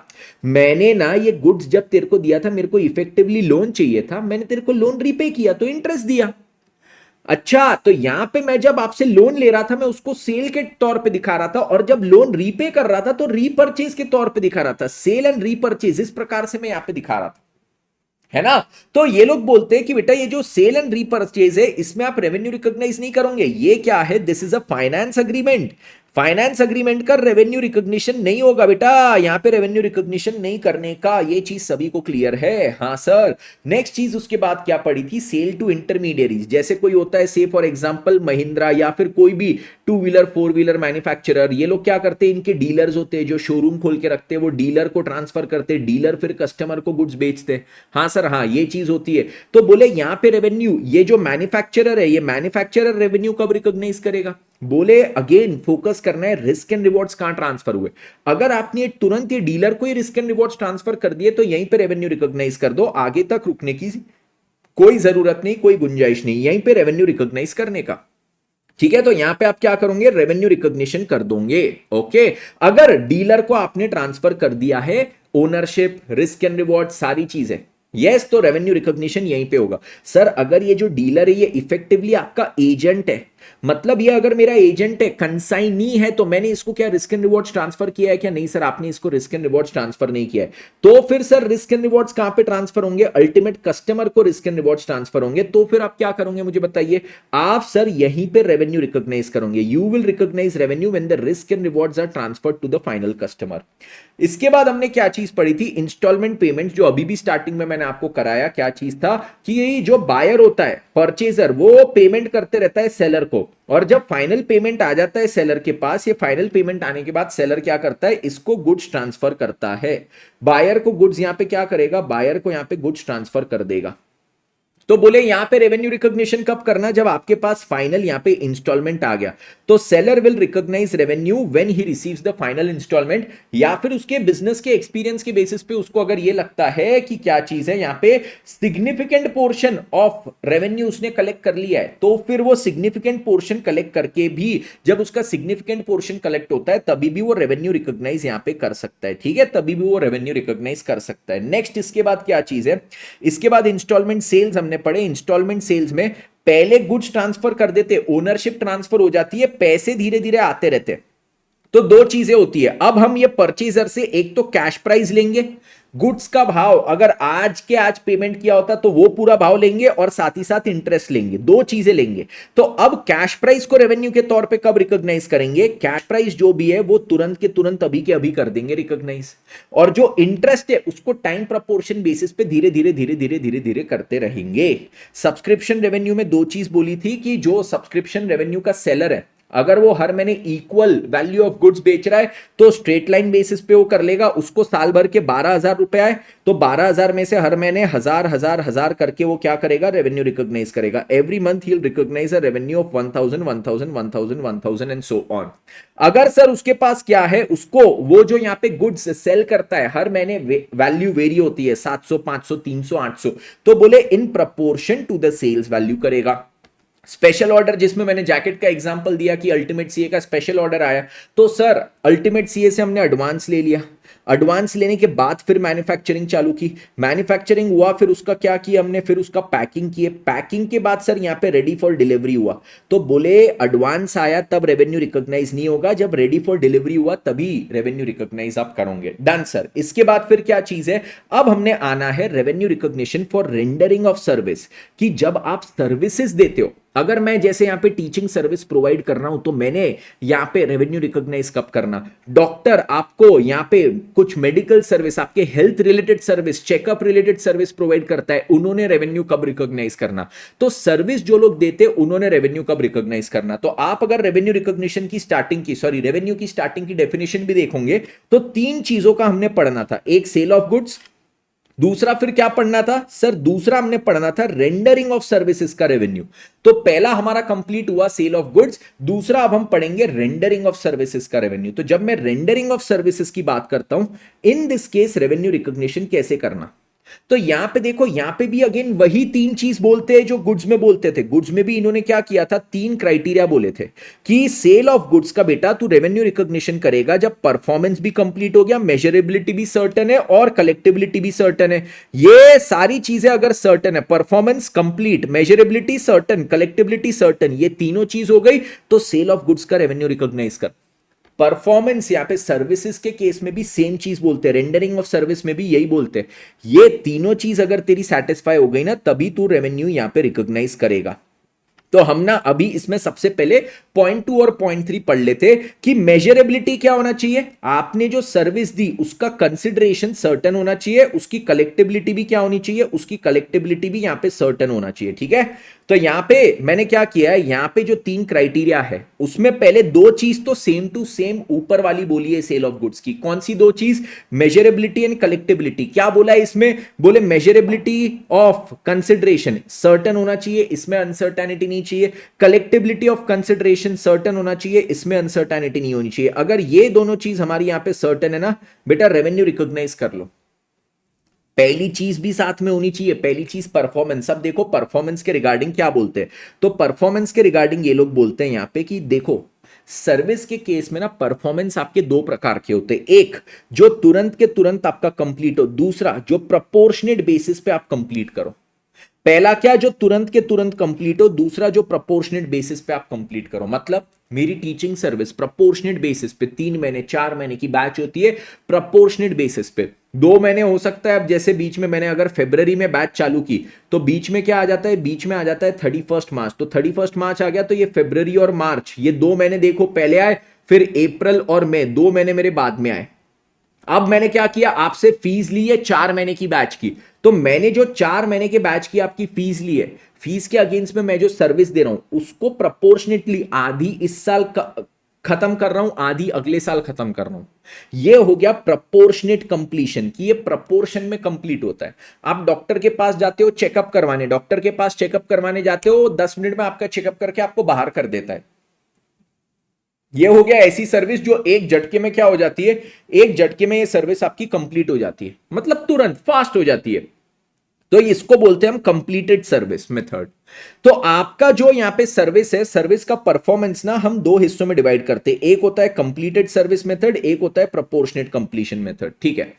मैंने ना ये गुड्स जब तेरे को दिया था मेरे को इफेक्टिवली लोन चाहिए था, मैंने तेरे को लोन रीपे किया तो इंटरेस्ट दिया। अच्छा तो यहां पे मैं जब आपसे लोन ले रहा था मैं उसको सेल के तौर पे दिखा रहा था, और जब लोन रीपे कर रहा था तो रीपर्चेज के तौर पे दिखा रहा था। सेल एंड रीपर्चेज इस प्रकार से मैं यहां पे दिखा रहा था, है ना। तो ये लोग बोलते हैं कि बेटा ये जो सेल एंड रीपर्चेज है इसमें आप रेवेन्यू रिकॉग्नाइज नहीं करोगे, ये क्या है, this is a finance agreement. Finance agreement का रेवेन्यू रिकॉग्निशन नहीं होगा बेटा, यहां पे रेवेन्यू रिकॉग्निशन नहीं करने का, ये चीज सभी को क्लियर है, हाँ सर। नेक्स्ट चीज उसके बाद क्या पड़ी थी, सेल टू इंटरमीडियरीज। जैसे कोई होता है से फॉर एग्जांपल महिंद्रा या फिर कोई भी 2 व्हीलर 4 व्हीलर मैन्युफैक्चरर, ये लोग क्या करते हैं, इनके डीलर्स होते हैं जो शोरूम खोल के रखते हैं, वो डीलर को ट्रांसफर करते हैं, डीलर फिर कस्टमर को गुड्स बेचते हैं। हाँ सर हाँ ये चीज होती है। तो बोले यहां पे रेवेन्यू, ये जो मैन्युफैक्चरर है ये मैन्युफैक्चरर रेवेन्यू कब रिकॉग्नाइज करेगा, बोले अगेन फोकस करना है रिस्क एंड रिवॉर्ड्स कहां ट्रांसफर हुए। अगर आपने तुरंत ये डीलर को ही रिस्क एंड रिवॉर्ड्स ट्रांसफर कर दिए तो यहीं पे रेवेन्यू रिकॉग्नाइज कर दो, आगे तक रुकने की कोई जरूरत नहीं, कोई गुंजाइश नहीं, यहीं पे रेवेन्यू रिकॉग्नाइज करने का। ठीक है, तो यहां पे आप क्या करोगे, रेवेन्यू रिकॉग्निशन कर दोगे। ओके, अगर डीलर को आपने ट्रांसफर कर दिया है ओनरशिप, रिस्क एंड रिवॉर्ड सारी चीजें, यस, तो रेवेन्यू रिकॉग्निशन यहीं पे होगा। सर अगर ये जो डीलर है ये इफेक्टिवली आपका एजेंट है, मतलब ये अगर मेरा एजेंट है, कंसाइनी है, तो मैंने इसको क्या रिस्क एंड रिवॉर्ड्स ट्रांसफर किया है क्या, नहीं सर आपने इसको रिस्क एंड रिवॉर्ड्स ट्रांसफर नहीं किया है। तो फिर सर रिस्क एंड रिवॉर्ड्स कहां पे ट्रांसफर होंगे, अल्टीमेट कस्टमर को रिस्क एंड रिवॉर्ड्स ट्रांसफर होंगे। तो फिर आप क्या करोगे मुझे बताइए, आप सर यहीं पे रेवेन्यू रिकॉग्नाइज करोगे। You will recognise revenue when the risk and rewards are transferred to the final customer. इसके बाद हमने क्या चीज पढ़ी थी, इंस्टॉलमेंट पेमेंट, जो अभी भी स्टार्टिंग में मैंने आपको कराया। क्या चीज था कि ये जो बायर होता है, परचेजर, वो पेमेंट करते रहता है सेलर को, और जब फाइनल पेमेंट आ जाता है सेलर के पास, ये फाइनल पेमेंट आने के बाद सेलर क्या करता है, इसको गुड्स ट्रांसफर करता है। बायर को गुड्स यहां पे क्या करेगा, बायर को यहां पे गुड्स ट्रांसफर कर देगा। तो बोले यहां पे रेवेन्यू रिकॉग्निशन कब करना, जब आपके पास फाइनल यहां पे इंस्टॉलमेंट आ गया। तो seller will recognise revenue when he receives the final instalment, या फिर उसके बिजनेस के एक्सपीरियंस के बेसिस पे उसको अगर ये लगता है कि क्या चीज है यहां पे सिग्निफिकेंट पोर्शन ऑफ रेवेन्यू उसने कलेक्ट कर लिया है, तो फिर वो सिग्निफिकेंट पोर्शन कलेक्ट करके भी, जब उसका सिग्निफिकेंट पोर्शन कलेक्ट होता है तभी भी वो रेवेन्यू रिकॉग्नाइज यहां पे कर सकता है। ठीक है, तभी भी वो रेवेन्यू रिकॉग्नाइज कर सकता है। नेक्स्ट इसके बाद क्या चीज है, इसके बाद इंस्टॉलमेंट सेल्स हमने पढ़े। इंस्टॉलमेंट सेल्स में पहले गुड्स ट्रांसफर कर देते, ओनरशिप ट्रांसफर हो जाती है, पैसे धीरे धीरे आते रहते। तो दो चीजें होती है, अब हम ये परचेजर से एक तो कैश प्राइस लेंगे, गुड्स का भाव अगर आज के आज पेमेंट किया होता तो वो पूरा भाव लेंगे, और साथ ही साथ इंटरेस्ट लेंगे, दो चीजें लेंगे। तो अब कैश प्राइस को रेवेन्यू के तौर पे कब रिकॉग्नाइज करेंगे, कैश प्राइस जो भी है वो तुरंत के तुरंत अभी के अभी कर देंगे रिकॉग्नाइज, और जो इंटरेस्ट है उसको टाइम प्रपोर्शन बेसिस पे धीरे धीरे धीरे धीरे धीरे धीरे करते रहेंगे। सब्सक्रिप्शन रेवेन्यू में दो चीज बोली थी कि जो सब्सक्रिप्शन रेवेन्यू का सेलर है, अगर वो हर महीने इक्वल वैल्यू ऑफ गुड्स बेच रहा है तो स्ट्रेट लाइन बेसिस पे वो कर लेगा, उसको साल भर के 12,000 रुपए आए तो 12,000 में से हर महीने 1,000 करके वो क्या करेगा, रेवेन्यू रिकॉग्नाइज करेगा। Every month he will recognise a revenue of 1,000 1,000 1,000 1,000 and so on. अगर सर उसके पास क्या है, उसको वो जो यहाँ पे गुड्स सेल करता है हर महीने वैल्यू वेरी होती है 700 500 300 800, तो बोले in proportion to the sales value करेगा। स्पेशल ऑर्डर, जिसमें मैंने जैकेट का एग्जांपल दिया कि अल्टीमेट सीए का स्पेशल ऑर्डर आया, तो सर अल्टीमेट सीए से हमने एडवांस ले लिया, एडवांस लेने के बाद फिर मैन्युफैक्चरिंग चालू की, मैन्युफैक्चरिंग हुआ, फिर उसका क्या किया हमने, फिर उसका पैकिंग किए, पैकिंग के बाद सर यहाँ पे रेडी फॉर डिलीवरी हुआ। तो बोले एडवांस आया तब रेवेन्यू रिकॉग्नाइज नहीं होगा, जब रेडी फॉर डिलीवरी हुआ तभी रेवेन्यू रिकॉग्नाइज आप करोगे। Done sir. इसके बाद फिर क्या चीज है, अब हमने आना है revenue recognition for rendering of service, कि जब आप सर्विसेज देते हो, अगर मैं जैसे यहां पे टीचिंग सर्विस प्रोवाइड कर रहा हूं तो मैंने यहां पे रेवेन्यू रिकॉग्नाइज कब करना, डॉक्टर आपको यहां पे कुछ मेडिकल सर्विस, आपके health related service, checkup related service provide करता है, उन्होंने रेवेन्यू कब रिकॉग्नाइज करना, तो सर्विस जो लोग देते उन्होंने रेवेन्यू कब रिकॉग्नाइज करना। तो आप अगर रेवेन्यू रिकॉग्निशन की स्टार्टिंग की, सॉरी रेवेन्यू की स्टार्टिंग की डेफिनेशन भी देखोगे तो तीन चीजों का हमने पढ़ना था, एक सेल ऑफ गुड्स, दूसरा फिर क्या पढ़ना था सर, दूसरा हमने पढ़ना था रेंडरिंग ऑफ सर्विसेज का रेवेन्यू। तो पहला हमारा कंप्लीट हुआ सेल ऑफ गुड्स, दूसरा अब हम पढ़ेंगे रेंडरिंग ऑफ सर्विसेज का रेवेन्यू। तो जब मैं रेंडरिंग ऑफ सर्विसेज की बात करता हूं, in this case revenue recognition कैसे करना, तो यहां पे देखो, यहां पे भी अगेन वही तीन चीज बोलते हैं जो गुड्स में बोलते थे। गुड्स में भी इन्होंने क्या किया था, तीन क्राइटेरिया बोले थे कि सेल ऑफ गुड्स का बेटा तू रेवेन्यू रिकॉग्निशन करेगा जब परफॉर्मेंस भी कंप्लीट हो गया, मेजरेबिलिटी भी सर्टेन है और कलेक्टेबिलिटी भी सर्टेन है। ये सारी चीजें अगर सर्टेन है, performance complete, measurability certain, कलेक्टेबिलिटी certain, ये तीनों चीज हो गई, तो सेल ऑफ गुड्स का रेवेन्यू रिकॉग्नाइज कर। परफॉर्मेंस, यहां पे सर्विसेज के केस में भी सेम चीज बोलते हैं, रेंडरिंग ऑफ सर्विस में भी यही बोलते हैं। ये तीनों चीज अगर तेरी सेटिस्फाई हो गई ना, तभी तू रेवेन्यू यहां पे रिकॉग्नाइज करेगा। तो हम ना अभी इसमें सबसे पहले पॉइंट 2 और पॉइंट 3 पढ़ लेते कि मेजरेबिलिटी क्या होना चाहिए, आपने जो सर्विस दी उसका कंसिडरेशन सर्टेन होना चाहिए, उसकी कलेक्टेबिलिटी भी क्या होनी चाहिए, उसकी कलेक्टेबिलिटी भी यहां पे सर्टेन होना चाहिए। ठीक है, तो यहां पे मैंने क्या किया है, यहां पे जो तीन क्राइटेरिया है उसमें पहले दो चीज तो सेम टू सेम ऊपर वाली बोली है सेल ऑफ गुड्स की। कौन सी दो चीज, मेजरेबिलिटी एंड कलेक्टेबिलिटी। क्या बोला है इसमें, बोले मेजरेबिलिटी ऑफ कंसिडरेशन सर्टेन होना चाहिए, इसमें अनसर्टेनिटी नहीं चाहिए, कलेक्टेबिलिटी ऑफ कंसिडरेशन सर्टेन होना चाहिए, इसमें अनसर्टेनिटी नहीं होनी चाहिए। अगर ये दोनों चीज हमारी यहां पे सर्टेन है ना बेटा, रेवेन्यू रिकॉग्नाइज कर लो। पहली चीज भी साथ में होनी चाहिए, पहली चीज परफॉर्मेंस। अब देखो परफॉर्मेंस के रिगार्डिंग क्या बोलते हैं, तो परफॉर्मेंस के रिगार्डिंग ये लोग बोलते हैं यहां पे कि देखो सर्विस के केस में ना परफॉर्मेंस आपके दो प्रकार के होते हैं, एक जो तुरंत के तुरंत आपका कंप्लीट हो, दूसरा जो प्रपोर्शनेट बेसिस पे आप कंप्लीट करो। पहला क्या, जो तुरंत के तुरंत कंप्लीट हो, दूसरा जो प्रपोर्शनेट बेसिस पे आप कंप्लीट करो। मतलब मेरी टीचिंग सर्विस प्रपोर्शनेट बेसिस पे 3 महीने 4 महीने की बैच होती है, प्रपोर्शनेट बेसिस पे 2 महीने हो सकता है। अब जैसे बीच में मैंने अगर फरवरी में बैच चालू की तो बीच में क्या आ जाता है, बीच में आ जाता है 31 मार्च, तो 31 मार्च आ गया तो ये फरवरी और मार्च, ये 2 महीने देखो पहले आए, फिर अप्रैल और मई 2 महीने मेरे बाद में आए। अब मैंने क्या किया, आपसे फीस ली है 4 महीने की बैच की, तो मैंने जो 4 महीने के बैच की आपकी फीस ली है, फीस के अगेंस्ट में मैं जो सर्विस दे रहा हूं उसको प्रपोर्शनेटली आधी इस साल खत्म कर रहा हूं, आधी अगले साल खत्म कर रहा हूं। ये हो गया प्रपोर्शनेट कंप्लीशन, कि ये प्रपोर्शन में कंप्लीट होता है। आप डॉक्टर के पास जाते हो चेकअप करवाने, डॉक्टर के पास चेकअप करवाने जाते हो, 10 मिनट में आपका चेकअप करके आपको बाहर कर देता है। ये हो गया ऐसी सर्विस जो एक झटके में क्या हो जाती है, एक झटके में ये सर्विस आपकी कंप्लीट हो जाती है, मतलब तुरंत फास्ट हो जाती है। तो इसको बोलते हैं हम कंप्लीटेड सर्विस मेथड। तो आपका जो यहां पे सर्विस है, सर्विस का परफॉर्मेंस ना हम दो हिस्सों में डिवाइड करते हैं, एक होता है कंप्लीटेड सर्विस मेथड, एक होता है प्रपोर्शनेट कंप्लीशन मेथड। ठीक है,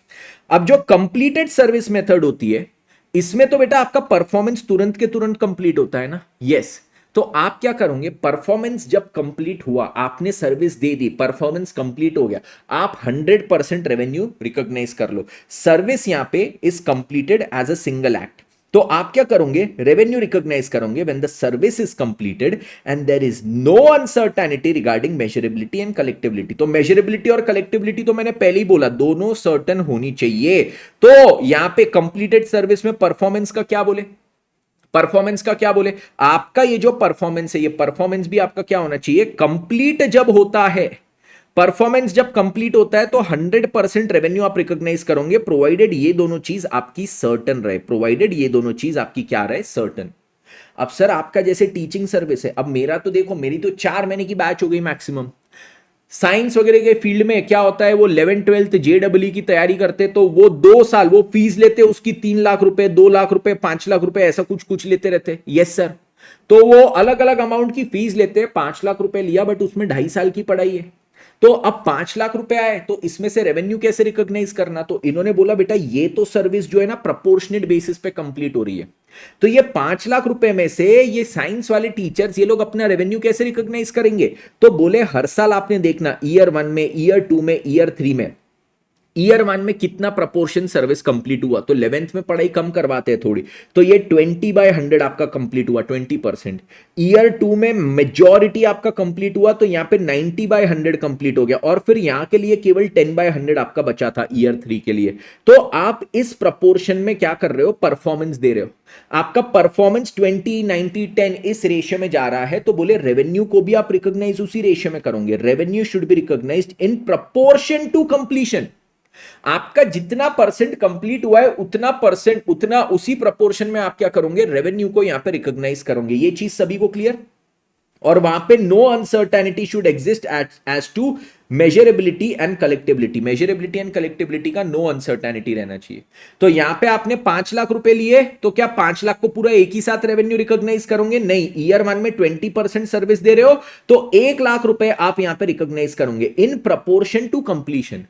अब जो कंप्लीटेड सर्विस मेथड होती है, इसमें तो बेटा आपका परफॉर्मेंस तुरंत के तुरंत कंप्लीट होता है ना। यस, तो आप क्या करोगे, परफॉर्मेंस जब कंप्लीट हुआ, आपने सर्विस दे दी, परफॉर्मेंस कंप्लीट हो गया, आप 100% रेवेन्यू रिकॉग्नाइज कर लो। सर्विस यहां पे is completed as a single act. तो आप क्या करोगे, रेवेन्यू रिकॉग्नाइज करोगे when the service is completed and there is no uncertainty regarding measurability and collectability. तो मेजरेबिलिटी और कलेक्टेबिलिटी तो मैंने पहले ही बोला, दोनों सर्टेन होनी चाहिए। तो यहां पे कंप्लीटेड सर्विस में परफॉर्मेंस का क्या बोले, परफॉर्मेंस का क्या बोले, आपका ये जो परफॉर्मेंस है, ये परफॉर्मेंस भी आपका क्या होना चाहिए, कंप्लीट जब होता है, परफॉर्मेंस जब कंप्लीट होता है तो 100% रेवेन्यू आप रिकॉग्नाइज करोगे, प्रोवाइडेड ये दोनों चीज आपकी सर्टन रहे, प्रोवाइडेड ये दोनों चीज आपकी क्या रहे, सर्टन। अब सर आपका जैसे टीचिंग सर्विस है, अब मेरा तो देखो, मेरी तो 4 महीने की बैच हो गई मैक्सिमम। साइंस वगैरह के फील्ड में क्या होता है, वो 11th 12th जेडब्ल्यू की तैयारी करते तो वो 2 साल वो फीस लेते, उसकी 3 लाख रुपए, 2 लाख रुपए, 5 लाख रुपए, ऐसा कुछ कुछ लेते रहते। यस सर, तो वो अलग अलग अमाउंट की फीस लेते, 5 लाख रुपए लिया, बट उसमें 2.5 साल की पढ़ाई है। तो अब 5 लाख रुपए आए, तो इसमें से रेवेन्यू कैसे रिकॉग्नाइज करना, तो इन्होंने बोला बेटा ये तो सर्विस जो है ना प्रोपोर्शनेट बेसिस पे कंप्लीट हो रही है, तो ये 5 लाख रुपए में से ये साइंस वाले टीचर्स ये लोग अपना रेवेन्यू कैसे रिकॉग्नाइज करेंगे, तो बोले हर साल आपने देखना ईयर 1 में, ईयर 2 में, ईयर 3 में, ईयर 1 में कितना प्रपोर्शन सर्विस कंप्लीट हुआ, तो 11th में पढ़ाई कम करवाते हैं थोड़ी, तो ये 20/100 आपका कंप्लीट हुआ, 20%। ईयर 2 में मेजॉरिटी आपका कंप्लीट हुआ, तो यहां पे 90/100 कंप्लीट हो गया, और फिर यहां के लिए केवल 10/100 आपका बचा था ईयर 3 के लिए। तो आप इस प्रपोर्शन में क्या कर रहे हो, परफॉर्मेंस दे रहे हो, आपका परफॉर्मेंस 20 90 10 इस रेशियो में जा रहा है, तो बोले रेवेन्यू को भी आप रिकॉग्नाइज उसी रेशियो में करोगे, revenue should be recognised in proportion to completion. आपका जितना परसेंट कंप्लीट हुआ है उतना परसेंट, उतना उसी प्रपोर्शन में आप क्या करोगे, रेवेन्यू को यहां पे रिकॉग्नाइज करोगे। ये चीज सभी को क्लियर, और वहां पे no uncertainty should exist as to measurability and collectability, measurability and collectability का नो अनसर्टेनिटी रहना चाहिए। तो यहां पे आपने 5 लाख रुपए लिए, तो क्या 5 लाख को पूरा एक ही साथ रेवेन्यू रिकॉग्नाइज करोगे, नहीं, ईयर 1 में 20% सर्विस दे रहे हो, तो 1 लाख रुपए आप यहां पे रिकॉग्नाइज करोगे इन प्रपोर्शन टू कंप्लीशन।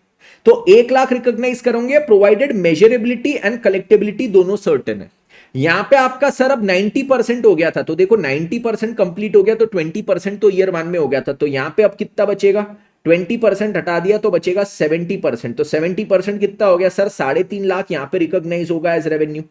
तो 1 लाख रिकॉग्नाइज करोगे प्रोवाइडेड मेजरेबिलिटी एंड कलेक्टेबिलिटी दोनों सर्टेन है। यहां पे आपका सर अब 90% हो गया था, तो देखो 90% कंप्लीट हो गया, तो 20% तो ईयर 1 में हो गया था, तो यहां पे अब कितना बचेगा, 20% हटा दिया तो बचेगा 70%। तो 70% कितना हो गया सर, 3.5 लाख यहां पे रिकॉग्नाइज होगा एज रेवेन्यू।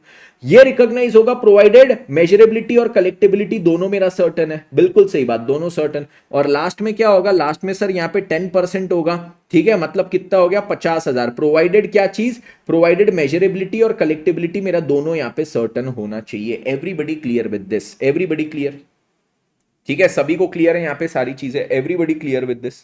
ये रिकॉग्नाइज होगा प्रोवाइडेड मेजरेबिलिटी और कलेक्टेबिलिटी दोनों मेरा सर्टेन है, बिल्कुल सही बात, दोनों सर्टेन। और लास्ट में क्या होगा, लास्ट में सर यहां पे 10% होगा, ठीक है, मतलब कितना हो गया 50,000, प्रोवाइडेड क्या चीज, प्रोवाइडेड मेजरेबिलिटी और कलेक्टेबिलिटी मेरा दोनों यहां पे सर्टेन होना चाहिए। Everybody clear with this, everybody clear, ठीक है, सभी को क्लियर है यहां पे सारी चीजें, everybody clear with this,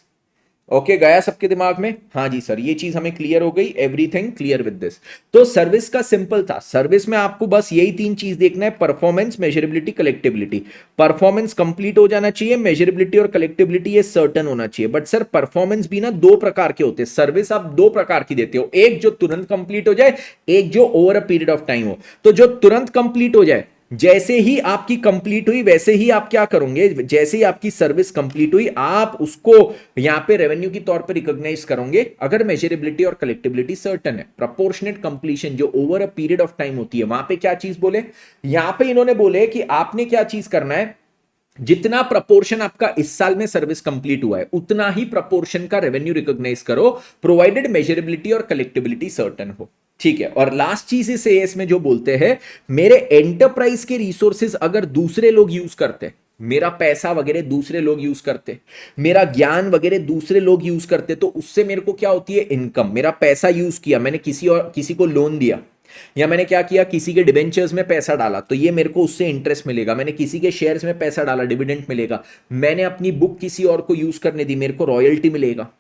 okay गया सबके दिमाग में, हाँ जी सर ये चीज हमें क्लियर हो गई, एवरीथिंग क्लियर विद दिस। तो सर्विस का सिंपल था, सर्विस में आपको बस यही 3 चीज देखना है, परफॉर्मेंस, मेजरेबिलिटी, कलेक्टेबिलिटी। परफॉर्मेंस कंप्लीट हो जाना चाहिए, मेजरेबिलिटी और कलेक्टेबिलिटी ये सर्टेन होना चाहिए। बट सर परफॉर्मेंस भी ना 2 प्रकार के होते हैं, सर्विस आप 2 प्रकार की देते हो, एक जो तुरंत कंप्लीट हो जाए, एक जो over a period of time हो। तो जो तुरंत कंप्लीट हो जाए, जैसे ही आपकी कंप्लीट हुई वैसे ही आप क्या करोगे, जैसे ही आपकी सर्विस कंप्लीट हुई आप उसको यहां पे रेवेन्यू की तौर पे रिकॉग्नाइज करोगे, अगर मेजरेबिलिटी और कलेक्टेबिलिटी सर्टेन है। प्रपोर्शनेट कंप्लीशन जो over a period of time होती है, वहां पे क्या चीज बोले, यहां पे इन्होंने बोले कि आपने क्या चीज करना है, जितना प्रपोर्शन आपका इस साल में सर्विस कंप्लीट हुआ है उतना ही प्रपोर्शन का रेवेन्यू रिकॉग्नाइज करो, प्रोवाइडेड मेजरेबिलिटी और कलेक्टेबिलिटी सर्टेन हो, ठीक है। और लास्ट चीज इस एएस में जो बोलते हैं, मेरे एंटरप्राइज के रिसोर्सेज अगर दूसरे लोग यूज करते, मेरा पैसा वगैरह दूसरे लोग यूज करते, मेरा ज्ञान वगैरह दूसरे लोग यूज करते, तो उससे मेरे को क्या होती है, इनकम, मेरा पैसा यूज किया मैंने, किसी को लोन दिया, या मैंने क्या किया, किसी के डिबेंचर्स में पैसा डाला तो ये मेरे को उससे इंटरेस्ट मिलेगा, मैंने किसी के शेयर्स में पैसा डाला डिविडेंड मिलेगा, मैंने अपनी बुक किसी और को यूज करने दी मेरे को रॉयल्टी मिलेगा।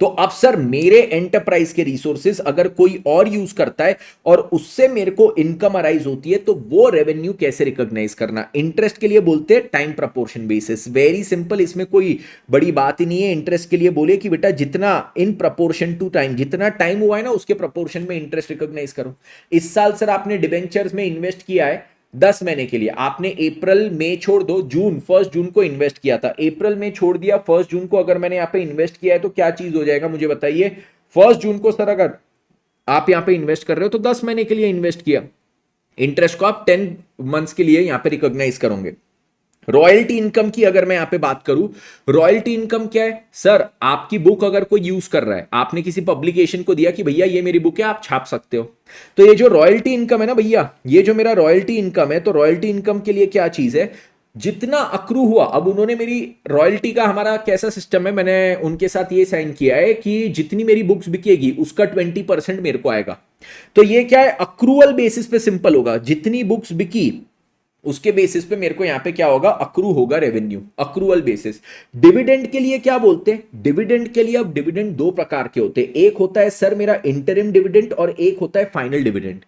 तो अब सर मेरे एंटरप्राइज के रिसोर्सेज अगर कोई और यूज करता है और उससे मेरे को इनकम अराइज होती है तो वो रेवेन्यू कैसे रिकॉग्नाइज करना, इंटरेस्ट के लिए बोलते हैं time proportion basis, very simple, इसमें कोई बड़ी बात ही नहीं है। इंटरेस्ट के लिए बोले कि बेटा जितना इन प्रपोर्शन टू टाइम, जितना टाइम हुआ है ना उसके प्रपोर्शन में इंटरेस्ट रिकॉग्नाइज करो। इस साल सर आपने डिबेंचर्स में इन्वेस्ट किया है 10 महीने के लिए, आपने अप्रैल मई छोड़ दो, जून 1 जून को इन्वेस्ट किया था, अप्रैल में छोड़ दिया, 1 जून को अगर मैंने यहां पे इन्वेस्ट किया है तो क्या चीज हो जाएगा मुझे बताइए। 1 जून को सर अगर आप यहां पे इन्वेस्ट कर रहे हो तो 10 महीने के लिए इन्वेस्ट किया, इंटरेस्ट को आप 10 मंथ्स के लिए यहां पे रिकॉग्नाइज करोगे। रॉयल्टी इनकम की अगर मैं यहां पे बात करूं, रॉयल्टी इनकम क्या है सर, आपकी बुक अगर कोई यूज कर रहा है, आपने किसी पब्लिकेशन को दिया कि भैया ये मेरी बुक है आप छाप सकते हो, तो ये जो रॉयल्टी इनकम है ना भैया, ये जो मेरा रॉयल्टी इनकम है, तो रॉयल्टी इनकम के लिए क्या चीज है, जितना अक्रू हुआ, अब उन्होंने मेरी रॉयल्टी का हमारा कैसा सिस्टम है, मैंने उनके साथ ये साइन किया है कि जितनी मेरी बुक्स बिकेगी उसका 20% मेरे को आएगा। तो ये क्या है, अक्रूअल बेसिस पे सिंपल होगा, जितनी बुक्स बिकी उसके बेसिस पे मेरे को यहां पे क्या होगा, अक्रू होगा रेवेन्यू, अक्रूअल बेसिस। डिविडेंड के लिए क्या बोलते हैं, डिविडेंड के लिए अब डिविडेंड दो प्रकार के होते हैं, एक होता है सर मेरा इंटरिम डिविडेंड और एक होता है फाइनल डिविडेंड।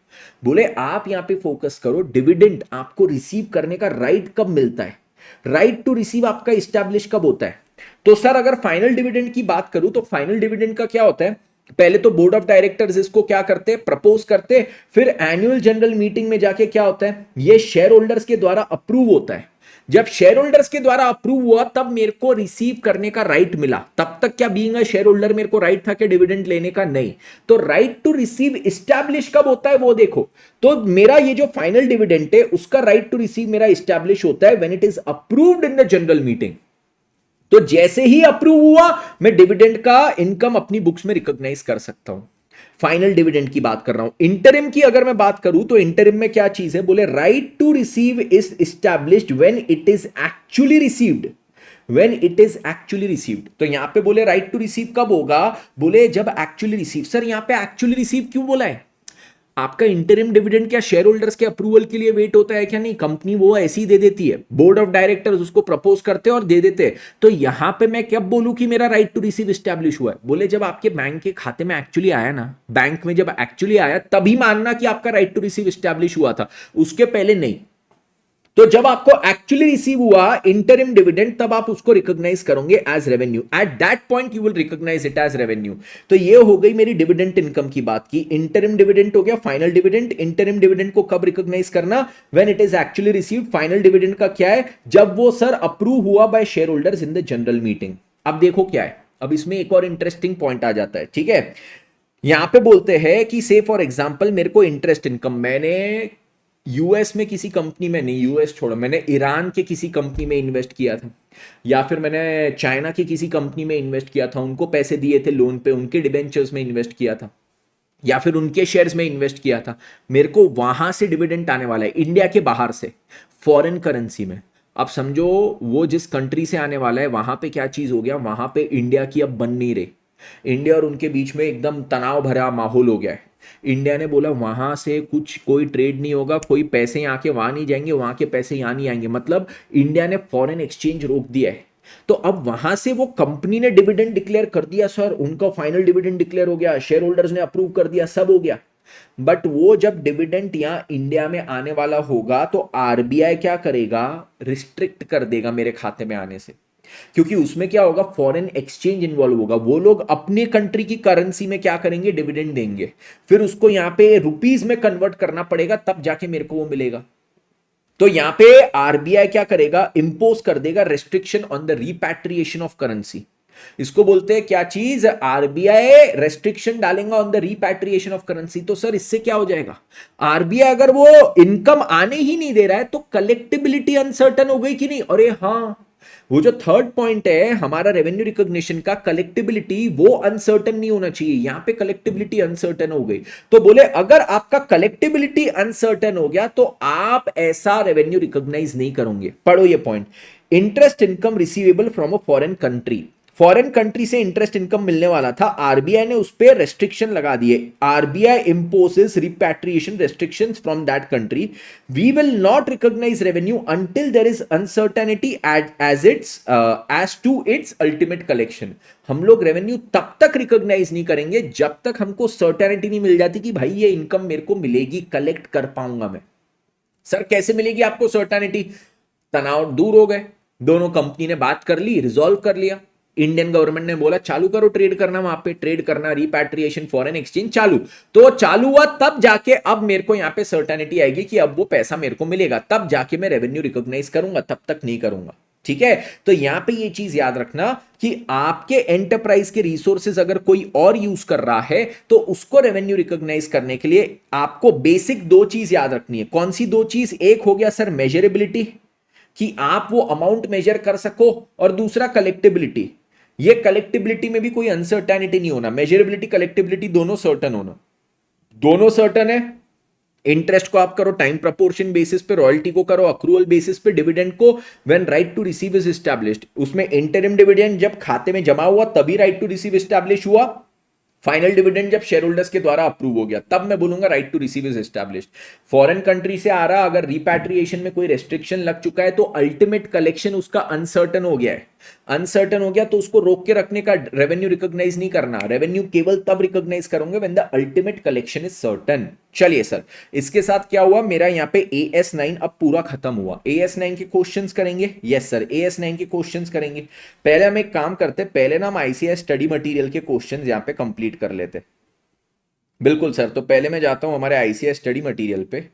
बोले आप यहां पे फोकस करो, डिविडेंड आपको रिसीव करने का राइट कब मिलता है, राइट टू रिसीव आपका इस्टेब्लिश कब होता है। तो सर अगर फाइनल डिविडेंड की बात करूं तो फाइनल डिविडेंड का क्या होता है, पहले तो बोर्ड ऑफ डायरेक्टर्स इसको क्या करते हैं, प्रपोज करते हैं, फिर एनुअल जनरल मीटिंग में जाके क्या होता है, ये शेयर होल्डर्स के द्वारा अप्रूव होता है। जब शेयर होल्डर्स के द्वारा अप्रूव हुआ तब मेरे को रिसीव करने का राइट मिला, तब तक क्या बीइंग अ शेयर होल्डर मेरे को राइट था कि डिविडेंड लेने का, नहीं। तो राइट टू रिसीव इस्टेब्लिश कब होता है वो देखो, तो मेरा ये जो फाइनल डिविडेंड है उसका राइट टू रिसीव मेरा इस्टेब्लिश होता है when it is approved in the general meeting. तो जैसे ही अप्रूव हुआ मैं डिविडेंड का इनकम अपनी बुक्स में रिकॉग्नाइज कर सकता हूं। फाइनल डिविडेंड की बात कर रहा हूं। इंटरिम की अगर मैं बात करूं तो इंटरिम में क्या चीज है, बोले right to receive is established when it is actually received, when it is actually received. तो यहां पे बोले राइट टू रिसीव कब होगा, बोले जब एक्चुअली रिसीव। सर यहां पे एक्चुअली रिसीव क्यों बोला है, आपका इंटरिम डिविडेंड क्या शेयर होल्डर्स के अप्रूवल के लिए वेट होता है क्या, नहीं, कंपनी वो ऐसी ही दे देती है, बोर्ड ऑफ डायरेक्टर्स उसको प्रपोज करते हैं और दे देते हैं। तो यहां पे मैं कब बोलूं कि मेरा राइट टू रिसीव एस्टैब्लिश हुआ है, बोले जब आपके बैंक के खाते में एक्चुअली आया ना, बैंक में जब एक्चुअली आया तभी मानना कि आपका राइट टू रिसीव एस्टैब्लिश हुआ था, उसके पहले नहीं। तो जब आपको एक्चुअली रिसीव हुआ इंटरिम डिविडेंड तब आप उसको रिकॉग्नाइज करोगे as revenue, at that point you will recognise it as revenue. तो ये हो गई मेरी डिविडेंड इनकम की बात की, इंटरिम डिविडेंड हो गया, फाइनल डिविडेंड। इंटरिम डिविडेंड को कब रिकॉग्नाइज करना, when it is actually received. Final dividend का क्या है, जब वो सर अप्रूव हुआ by shareholders in the general meeting. अब देखो क्या है, अब इसमें एक और इंटरेस्टिंग पॉइंट आ जाता है, ठीक है। यहां पे बोलते हैं कि से फॉर एग्जांपल मेरे को इंटरेस्ट इनकम, मैंने यूएस में किसी कंपनी में, नहीं यूएस छोड़ो, मैंने ईरान के किसी कंपनी में इन्वेस्ट किया था, या फिर मैंने चाइना की किसी कंपनी में इन्वेस्ट किया था, उनको पैसे दिए थे लोन पे, उनके डिबेंचर्स में इन्वेस्ट किया था, या फिर उनके शेयर्स में इन्वेस्ट किया था, मेरे को वहां से डिविडेंड आने वाला है इंडिया के बाहर से, फॉरेन करेंसी में। अब समझो वो जिस कंट्री से आने वाला है वहां पे क्या चीज हो गया, वहां पे इंडिया की अब बन नहीं रही, इंडिया और उनके बीच में एकदम तनाव भरा माहौल हो गया है। इंडिया ने बोला वहां से कुछ कोई ट्रेड नहीं होगा, कोई पैसे यहाँ के वहां नहीं जाएंगे, वहां के पैसे यहाँ नहीं आएंगे, मतलब इंडिया ने फॉरेन एक्सचेंज रोक दिया है। तो अब वहां से वो कंपनी ने डिविडेंड डिक्लेयर कर दिया सर, उनका फाइनल डिविडेंड डिक्लेयर हो गया, शेयर होल्डर्स ने अप्रूव कर दिया, सब हो गया। बट वो जब डिविडेंड यहाँ इंडिया में आने वाला होगा तो आरबीआई क्या करेगा, रिस्ट्रिक्ट कर देगा मेरे खाते में आने से, क्योंकि उसमें क्या होगा, फॉरेन एक्सचेंज इन्वॉल्व होगा। वो लोग अपने कंट्री की करेंसी में क्या करेंगे, डिविडेंड देंगे, फिर उसको यहां पे रुपीज में कन्वर्ट करना पड़ेगा, तब जाके मेरे को वो मिलेगा। तो यहां पे आरबीआई क्या करेगा, इंपोज कर देगा restriction on the repatriation of currency. इसको बोलते हैं क्या चीज, आरबीआई रेस्ट्रिक्शन डालेगा on the repatriation of currency. तो सर इससे क्या हो जाएगा, आरबीआई अगर वो इनकम आने ही नहीं दे रहा है तो कलेक्टिबिलिटी अनसर्टन हो गई कि नहीं। अरे हाँ, वो जो थर्ड पॉइंट है हमारा रेवेन्यू रिकॉग्निशन का, कलेक्टिबिलिटी, वो अनसर्टन नहीं होना चाहिए, यहां पे कलेक्टिबिलिटी अनसर्टन हो गई। तो बोले अगर आपका कलेक्टिबिलिटी अनसर्टन हो गया तो आप ऐसा रेवेन्यू रिकॉग्नाइज नहीं करोगे। पढ़ो ये point, interest income receivable from a foreign country, foreign country से इंटरेस्ट इनकम मिलने वाला था, आरबीआई ने उस पर रेस्ट्रिक्शन लगा दिए। RBI imposes repatriation restrictions from that country. We will not recognise revenue until there is uncertainty as to its ultimate collection. हम लोग रेवेन्यू तब तक रिकॉग्नाइज नहीं करेंगे जब तक हमको सर्टेनिटी नहीं मिल जाती कि भाई ये इनकम मेरे को मिलेगी, कलेक्ट कर पाऊंगा मैं। सर कैसे मिलेगी आपको सर्टेनिटी? तनाव दूर हो गए, दोनों कंपनी ने बात कर ली, रिजॉल्व कर लिया, इंडियन गवर्नमेंट ने बोला चालू करो ट्रेड करना, वहां पे ट्रेड करना, रिपैट्रिएशन, फॉरेन एक्सचेंज चालू। तो चालू हुआ तब जाके अब मेरे को यहां पे सर्टेनिटी आएगी कि अब वो पैसा मेरे को मिलेगा, तब जाके मैं रेवेन्यू रिकॉग्नाइज करूंगा, तब तक नहीं करूंगा। ठीक है, तो यहां पे ये चीज याद रखना कि आपके एंटरप्राइज के रिसोर्सेज अगर कोई और यूज कर रहा है तो उसको रेवेन्यू रिकॉग्नाइज करने के लिए आपको बेसिक दो चीज याद रखनी है। कौन सी दो चीज? एक हो गया सर मेजरेबिलिटी, कि आप वो अमाउंट मेजर कर सको, और दूसरा कलेक्टेबिलिटी। ये कलेक्टेबिलिटी में भी कोई अनसर्टेनिटी नहीं होना, मेजरेबिलिटी कलेक्टेबिलिटी दोनों सर्टन होना, दोनों सर्टन है। इंटरेस्ट को आप करो टाइम प्रपोर्शन बेसिस पे, रॉयल्टी को करो अक्रूवल बेसिस पे, डिविडेंड को when right to receive is established, उसमें इंटरिम डिविडेंड जब खाते में जमा हुआ तभी राइट टू रिसीव एस्टैब्लिश हुआ, फाइनल डिविडेंड जब शेयर होल्डर्स के द्वारा अप्रूव हो गया तब मैं बोलूंगा right to receive is established. Foreign country से आ रहा, अगर रिपैट्रिएशन में कोई रेस्ट्रिक्शन लग चुका है तो अल्टीमेट कलेक्शन उसका अनसर्टन हो गया है, अनसर्टन हो गया तो उसको रोक के रखने का, रेवेन्यू रिकॉग्नाइज नहीं करना। रेवेन्यू केवल तब रिकॉग्नाइज करोगे when the ultimate collection is certain. चलिए सर, इसके साथ क्या हुआ मेरा यहाँ पे AS9 अब पूरा खत्म हुआ। AS9 के क्वेश्चंस करेंगे? यस सर, AS9 के क्वेश्चंस करेंगे। पहले हम एक काम करते, पहले ना हम ICAI स्टडी मटेरियल के क्वेश्चंस यहाँ पे कंप्लीट कर लेते। बिल्कुल सर, तो पहले मैं जाता हूं हमारे ICAI स्टडी मटेरियल पे।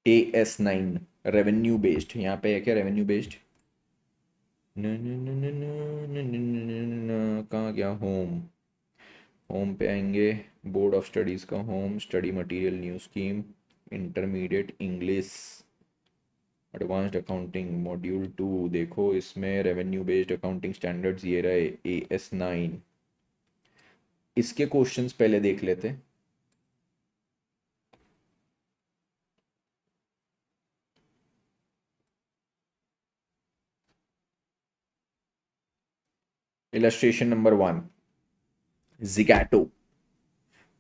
AS9 रेवेन्यू बेस्ड, यहाँ पे है क्या रेवेन्यू बेस्ड? कहाँ गया? होम, होम पे आएंगे, बोर्ड ऑफ स्टडीज़ का home, study material, new scheme, intermediate English, advanced accounting module 2। देखो इसमें रेवेन्यू बेस्ड अकाउंटिंग स्टैंडर्ड्स ये रहे AS9। इसके क्वेश्चंस पहले देख लेते। इलस्ट्रेशन नंबर 1, जिगैटो,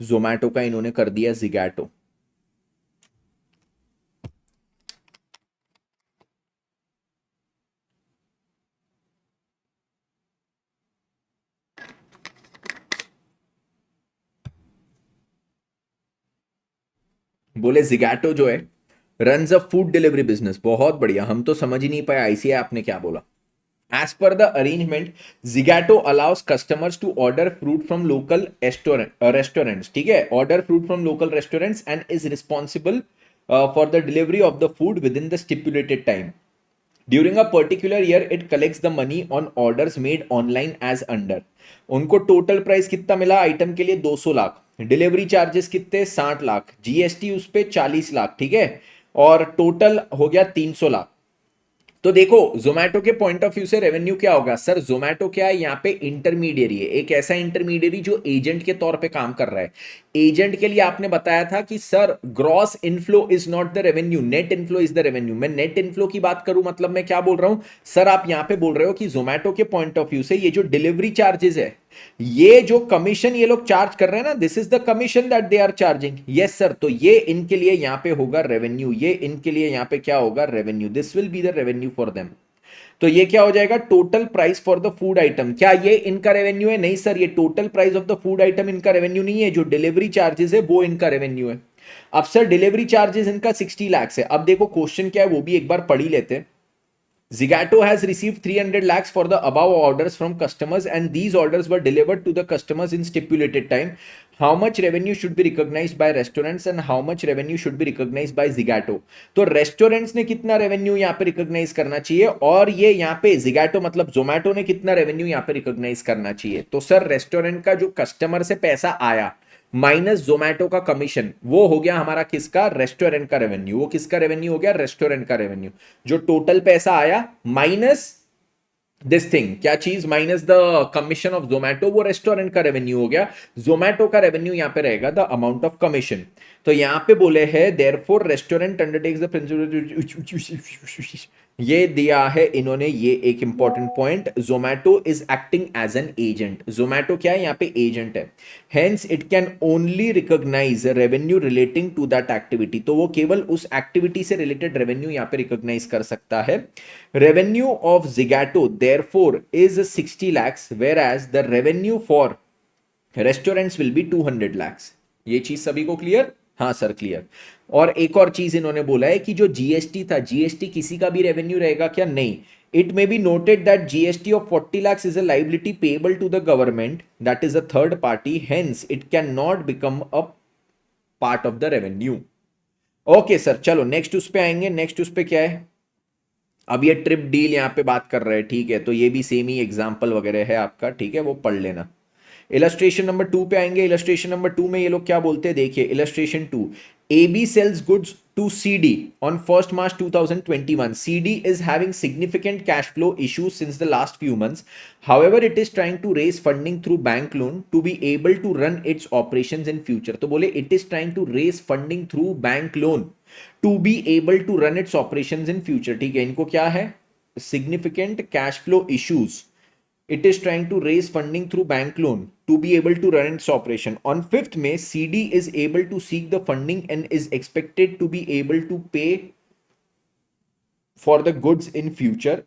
जोमैटो का इन्होंने कर दिया जिगैटो। बोले जिगैटो जो है रन्स अ फूड डिलीवरी बिजनेस। बहुत बढ़िया, हम तो समझ ही नहीं पाए ICAI आपने क्या बोला। As per the arrangement, Zigato allows customers to order fruit from local restaurants. ठीक है, order fruit from local restaurants and is responsible for the delivery of the food within the stipulated time. During a particular year, it collects the money on orders made online as under. उनको total price कितना मिला item के लिए? 200 lakh. Delivery charges कितने? 60 lakh. GST उस पे 40 लाख। ठीक है, और टोटल हो गया 300 लाख। तो देखो जोमैटो के पॉइंट ऑफ व्यू से रेवेन्यू क्या होगा? सर जोमैटो क्या है यहाँ पे? इंटरमीडियरी है, एक ऐसा इंटरमीडियरी जो एजेंट के तौर पे काम कर रहा है। एजेंट के लिए आपने बताया था कि sir gross inflow is not the revenue, net inflow is the revenue. मैं नेट इनफ्लो की बात करूं मतलब मैं क्या बोल रहा हूं सर? आप यहां पे बोल रहे हो कि जोमैटो के पॉइंट ऑफ व्यू से ये जो डिलीवरी चार्जेस है, ये जो कमीशन ये लोग चार्ज कर रहे हैं ना, this is the commission that they are charging. Yes sir, तो ये इनके लिए यहां पे होगा रेवेन्यू, ये इनके लिए यहां पे क्या होगा? Revenue. This will be the revenue for them. तो ये क्या हो जाएगा? Total price for the food item. क्या ये इनका रेवेन्यू है? नहीं सर, ये total price of the food item इनका रेवेन्यू नहीं है, जो डिलीवरी चार्जेस है वो इनका रेवेन्यू है। अब सर डिलीवरी चार्जेस इनका 60 लाख है। अब देखो क्वेश्चन क्या है वो भी एक बार पढ़ ही लेते हैं। Zigato has received 300 lakhs for the above orders from customers and these orders were delivered to the customers in stipulated time. How much revenue should be recognized by restaurants and how much revenue should be recognized by Zigato? तो restaurants ने कितना revenue यहाँ पे recognize करना चाहिए और ये यहाँ पे Zigato मतलब Zomato ने कितना revenue यहाँ पे recognize करना चाहिए? तो सर restaurant का जो customer से पैसा आया माइनस जोमैटो का कमीशन, वो हो गया हमारा किसका? रेस्टोरेंट का रेवेन्यू। वो किसका रेवेन्यू हो गया? रेस्टोरेंट का रेवेन्यू। जो टोटल पैसा आया माइनस दिस थिंग, क्या चीज, minus the commission of Zomato, वो रेस्टोरेंट का रेवेन्यू हो गया। जोमैटो का रेवेन्यू यहाँ पे रहेगा द अमाउंट ऑफ कमीशन। तो यहाँ पे बोले है therefore restaurant undertakes the principal, ये दिया है इन्होंने, ये एक important point, Zomato is acting as an agent. Zomato क्या है यहाँ पे, एजेंट है। Hence it can only recognise revenue relating to that activity, तो वो केवल उस एक्टिविटी से रिलेटेड रेवेन्यू यहाँ पे रिकॉग्नाइज कर सकता है। Revenue of Zigato therefore is 60 lakhs, whereas the revenue for restaurants will be 200 lakhs। ये चीज सभी को क्लियर? हाँ सर क्लियर। और एक और चीज इन्होंने बोला है कि जो जीएसटी था, जीएसटी किसी का भी रेवेन्यू रहेगा क्या? नहीं। It may be noted that GST of 40 lakhs is a liability payable to the government, that is a third party, hence it cannot become a part of the revenue। Okay sir, चलो next उस पे आएंगे। Next उस पे क्या है, अब ये ट्रिप डील यहाँ पे बात कर रहे हैं, ठीक है, तो ये भी सेम ही एग्जाम्पल वगैरह है आपका, ठीक है, वो पढ़ लेना। इलस्ट्रेशन नंबर 2 पे आएंगे। इलस्ट्रेशन नंबर 2 में ये लोग क्या बोलते हैं, देखिए illustration 2, AB sells goods to CD on 1st March 2021। CD is having significant cash flow issues since the last few months, however it is trying to raise funding through bank loan to be able to run its operations in future। तो बोले it is trying to raise funding through bank loan to be able to run its operations in future। ठीक है, इनको क्या है, significant cash flow issues, it is trying to raise funding through bank loan to be able to run its operation। On 5th May, CD is able to seek the funding and is expected to be able to pay for the goods in future।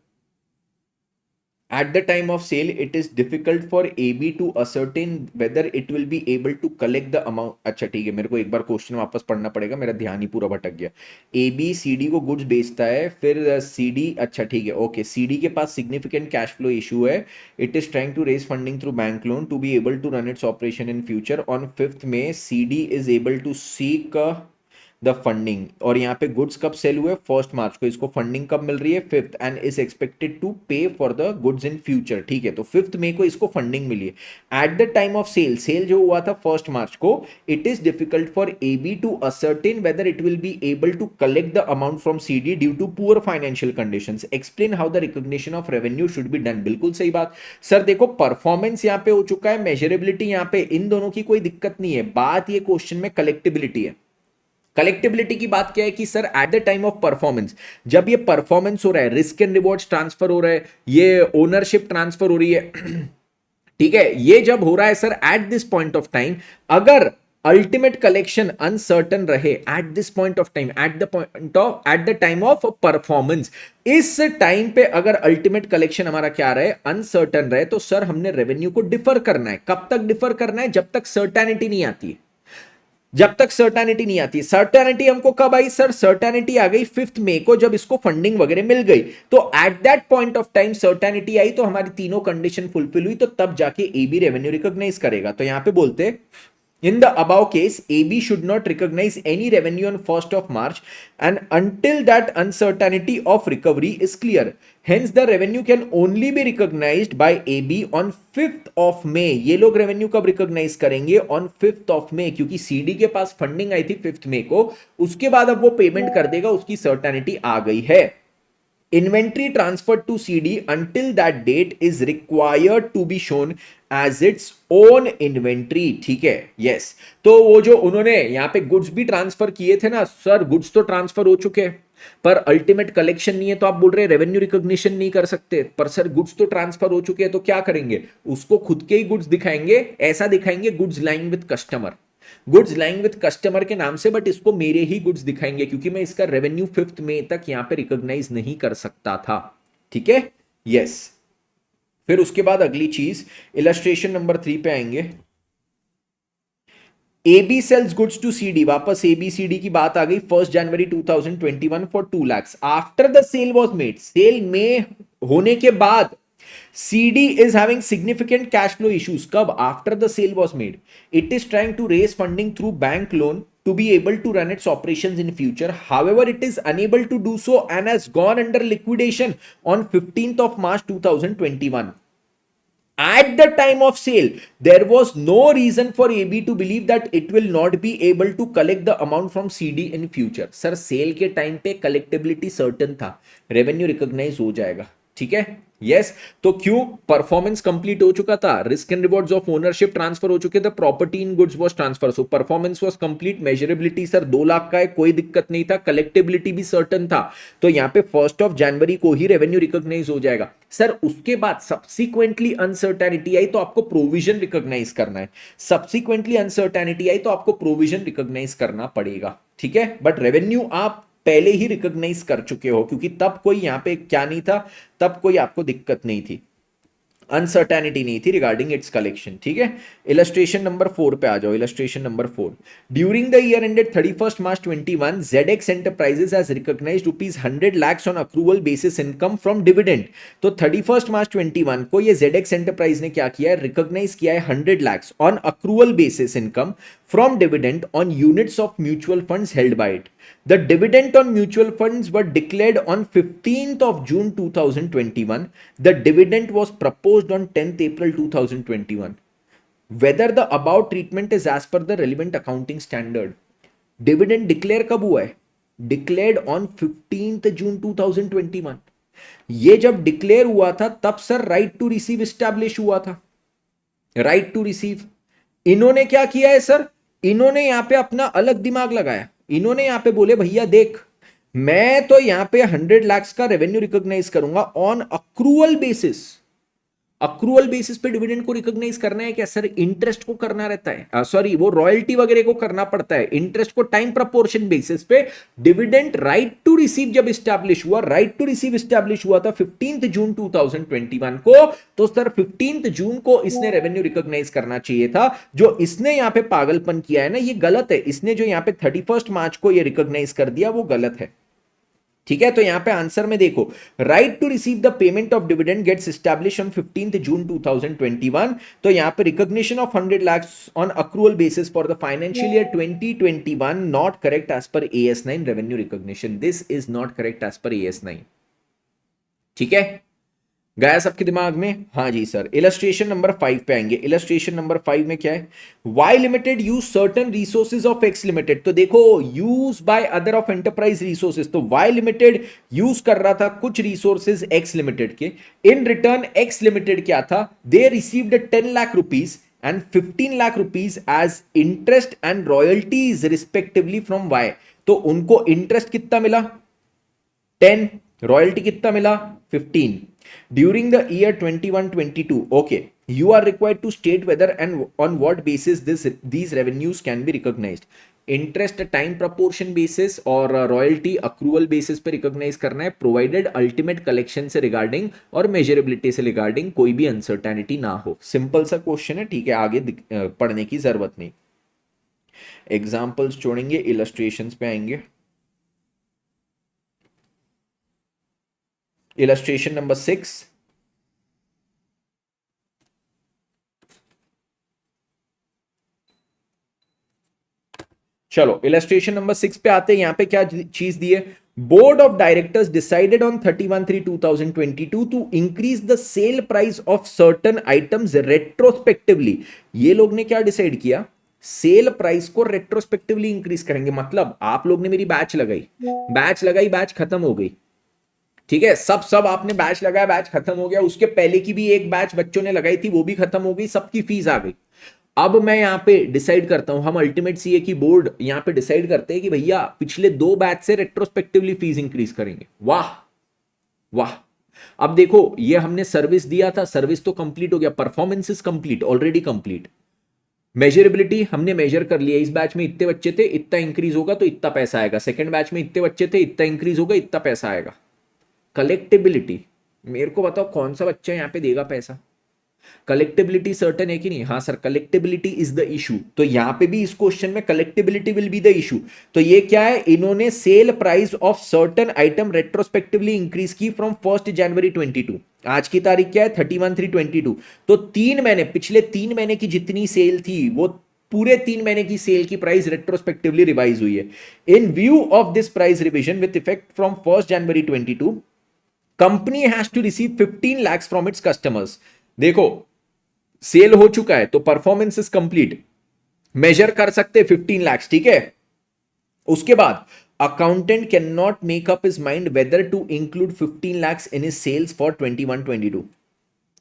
At the time of sale, it is difficult for AB to ascertain whether it will be able to collect the amount। अच्छा ठीक है, मेरे को एक बार question वापस पढ़ना पड़ेगा, मेरा ध्यान ही पूरा भटक गया। AB CD को गुड्स बेचता है, फिर CD, अच्छा ठीक है, ओके, CD के पास सिग्निफिकेंट कैश फ्लो इशू है। It is trying to raise funding through bank loan to be able to run its operation in future. On 5th May, CD is able to seek the funding. और यहाँ पे goods कब cell हुए, 1st March को, इसको funding कब मिल रही है, 5th, and is expected to pay for the goods in future. ठीक है, तो 5th मई को इसको फंडिंग मिली है। At the time of sale, sale जो हुआ था 1st मार्च को, it is difficult for AB to ascertain whether it will be able to collect the amount from CD due to poor financial conditions. Explain how the recognition of revenue should be done. बिल्कुल सही बात sir, देखो performance यहाँ पे हो चुका है, measurability यहाँ पे, इन दोनों की कोई दिक्कत नहीं है। बात ये क्वेश्चन में कलेक्टिबिलिटी है। कलेक्टिबिलिटी की बात क्या है कि sir eight the time of performance, जब ये परफॉर्मेंस हो रहा है, रिस्क एंड रिवॉर्ड्स ट्रांसफर हो रहा है, ये ओनरशिप ट्रांसफर हो रही है, ठीक है, ये जब हो रहा है sir eight this point of time, अगर अल्टीमेट कलेक्शन अनसर्टन रहे eight this point of time, eight the time of performance, इस टाइम पे अगर अल्टीमेट कलेक्शन हमारा क्या रहे, अनसर्टन रहे, तो सर हमने रेवेन्यू को डिफर करना है। कब तक डिफर करना है, जब तक सर्टेनिटी नहीं आती है। जब तक सर्टेनिटी नहीं आती। सर्टेनिटी हमको कब आई सर, सर्टेनिटी आ गई 5th मई को, जब इसको फंडिंग वगैरह मिल गई। तो at that point of time certainty आई, तो हमारी तीनों कंडीशन फुलफिल हुई, तो तब जाके AB रेवेन्यू रिकॉग्नाइज करेगा। तो यहां पे बोलते in the above case, AB should not recognize any revenue on 1st of March and until that uncertainty of recovery is clear। Hence, the revenue can only be recognized by AB on 5th of May। ये लोग revenue कब recognise करेंगे, on 5th of May, क्योंकि CD के पास funding आई थी 5th May को, उसके बाद अब वो पेमेंट कर देगा, उसकी सर्टेनिटी आ गई है। Inventory transferred to CD until that date is required to be shown as its own inventory। ठीक है, यस। तो वो जो उन्होंने यहाँ पे गुड्स भी ट्रांसफर किए थे ना सर, गुड्स तो ट्रांसफर हो चुके हैं, पर अल्टीमेट कलेक्शन नहीं है, तो आप बोल रहे रेवेन्यू रिकॉग्निशन नहीं कर सकते। पर सर गुड्स तो ट्रांसफर हो चुके हैं, तो क्या करेंगे, उसको खुद के ही गुड्स दिखाएंगे, ऐसा दिखाएंगे goods lying with customer, goods lying with customer के नाम से, बट इसको मेरे ही गुड्स दिखाएंगे, क्योंकि मैं इसका रेवेन्यू 5th मई तक यहां पे रिकॉग्नाइज नहीं कर सकता था। ठीक है, यस। फिर उसके बाद अगली चीज, इलस्ट्रेशन नंबर 3 पे आएंगे। AB sells goods to CD, वापस ABCD की बात आ गई, 1st जनवरी 2021 for 2 lakhs। After the sale was made, sale में होने के बाद CD is having significant cash flow issues। कब, after the sale was made। It is trying to raise funding through bank loan to be able to run its operations in future, however it is unable to do so and has gone under liquidation on 15th of March 2021। At the time of sale, there was no reason for AB to believe that it will not be able to collect the amount from CD in future। Sir sale के time पे collectability certain था, revenue recognise हो जाएगा। ठीक है, yes तो क्यों? Performance complete हो चुका था, risk and rewards of ownership transfer हो चुके थे, property in goods was transfer, so performance was complete. Measurability sir 2 lakh का है, कोई दिक्कत नहीं था, कलेक्टेबिलिटी भी सर्टन था, तो यहां पे 1 जनवरी को ही रेवेन्यू रिकॉग्नाइज हो जाएगा। सर उसके बाद सब्सिक्वेंटली अनसर्टेनिटी आई तो आपको प्रोविजन रिकॉग्नाइज करना है, सब्सिक्वेंटली अनसर्टेनिटी आई तो आपको प्रोविजन रिकॉग्नाइज करना पड़ेगा, ठीक है। बट रेवेन्यू आप पहले ही रिकॉग्नाइज कर चुके हो, क्योंकि तब कोई यहां पे क्या नहीं था, तब कोई आपको दिक्कत नहीं थी, अनसर्टेनिटी नहीं थी रिगार्डिंग इट्स कलेक्शन, ठीक है। इलस्ट्रेशन नंबर 4 पे आ जाओ। Illustration number 4, during the year ended 31st March 21 ZX Enterprises has recognized ₹100 lakhs on accrual basis income from dividend। तो 31st March 21 को ये ZX Enterprise ने क्या किया है, रिकॉग्नाइज किया है 100 lakhs on accrual basis income from dividend on units of mutual funds held by it। The dividend on mutual funds were declared on 15th of June 2021। The dividend was proposed on 10th April 2021। Whether the above treatment is as per the relevant accounting standard। Dividend declare कब हुआ है? Declared on 15th June 2021। ये जब declare हुआ था तब sir right to receive establish हुआ था, राइट टू रिसीव। इन्होंने क्या किया है सर, इन्होंने यहां पे अपना अलग दिमाग लगाया, इन्होंने यहां पे बोले भैया देख मैं तो यहां पे 100 लाख का रेवेन्यू रिकॉग्नाइज करूंगा on accrual basis. Accrual basis पे डिविडेंड को रिकॉग्नाइज करना है क्या सर? इंटरेस्ट को करना रहता है, सॉरी वो रॉयल्टी वगैरह को करना पड़ता है, इंटरेस्ट को टाइम प्रपोर्शन बेसिस पे। डिविडेंड राइट टू रिसीव जब स्टैब्लिश हुआ, राइट टू रिसीव स्टैब्लिश हुआ था 15 जून 2021 को, तो सर 15 जून को इसने रेवेन्यू रिकॉग्नाइज करना चाहिए था। जो इसने यहां पे पागलपन किया है ना, ये गलत है। इसने जो यहां पे 31 मार्च को ये रिकॉग्नाइज कर दिया वो गलत है, ठीक है। तो यहां पे आंसर में देखो, right to receive the payment of dividend gets establish on 15 June 2021। तो यहां पे recognition of 100 lakh on accrual basis for the financial year 2021 not correct as per AS9 revenue recognition. This is not correct as per AS9, ठीक है। गया सबके दिमाग में? हाँ जी सर। इलस्ट्रेशन नंबर 5 पे आएंगे। इलस्ट्रेशन नंबर 5 में क्या है, Y limited use certain resources of X limited. तो देखो use by other of enterprise resources, तो वाई लिमिटेड यूज कर रहा था कुछ रिसोर्सेज एक्स लिमिटेड के। इन रिटर्न एक्स लिमिटेड क्या था, they received 10 lakh rupees and 15 lakh rupees as interest and royalties respectively from Y. तो उनको इंटरेस्ट कितना मिला 10, रॉयल्टी कितना मिला 15 during the year 21-22। okay, you are required to state whether and on what basis these revenues can be recognized। Interest time proportion basis और royalty accrual basis पे recognise करना है, प्रोवाइडेड अल्टीमेट कलेक्शन से regarding और measurability से regarding कोई भी uncertainty ना हो। सिंपल सा क्वेश्चन है, ठीक है, आगे पढ़ने की जरूरत नहीं। एग्जाम्पल्स छोड़ेंगे, इलस्ट्रेशंस पे आएंगे। इलस्ट्रेशन नंबर 6, चलो इलस्ट्रेशन नंबर 6 पे आते हैं। यहां पे क्या चीज दी है, board of directors decided on 31/3/2022 to increase the sale price of certain items retrospectively. ये लोग ने क्या डिसाइड किया, सेल प्राइस को रेट्रोस्पेक्टिवली इंक्रीज करेंगे। मतलब आप लोग ने मेरी बैच लगाई, बैच खत्म हो गई, ठीक है, सब आपने बैच लगाया, बैच खत्म हो गया, उसके पहले की भी एक बैच बच्चों ने लगाई थी वो भी खत्म हो गई, सबकी फीस आ गई। अब मैं यहां पे डिसाइड करता हूं, हम अल्टीमेट सीए की बोर्ड यहां पे डिसाइड करते हैं कि भैया पिछले 2 बैच से रेट्रोस्पेक्टिवली फीस इंक्रीज करेंगे। वाह वाह। अब देखो ये हमने सर्विस दिया था, सर्विस तो कंप्लीट हो गया, performance is complete, already complete. Measurability हमने मेजर कर लिया, इस बैच में इतने बच्चे थे, इतना इंक्रीज होगा तो इतना पैसा आएगा, सेकेंड बैच में इतने बच्चे थे, इतना इंक्रीज होगा, इतना पैसा आएगा। कलेक्टेबिलिटी, मेरे को बताओ कौन सा बच्चा यहां पे देगा पैसा? कलेक्टेबिलिटी सर्टेन है कि नहीं? हाँ सर, कलेक्टेबिलिटी इज द इशू। तो यहां पे भी इस क्वेश्चन में कलेक्टेबिलिटी विल बी द इशू। तो ये क्या है, इन्होंने cell price of certain item retrospectively increase की फ्रॉम 1 जनवरी 22। आज की तारीख क्या है, 31/3/22। तो 3 महीने, पिछले 3 महीने की जितनी सेल थी वो पूरे 3 महीने की सेल की प्राइस रेट्रोस्पेक्टिवली रिवाइज हुई है। In view of this price revision with effect from 1 January 22, company has to receive 15 lakhs from its customers. देखो सेल हो चुका है तो परफॉर्मेंस इज कंप्लीट, मेजर कर सकते 15 lakhs, ठीक है। उसके बाद accountant can not make up his mind whether to include 15 lakhs in his sales for 21-22।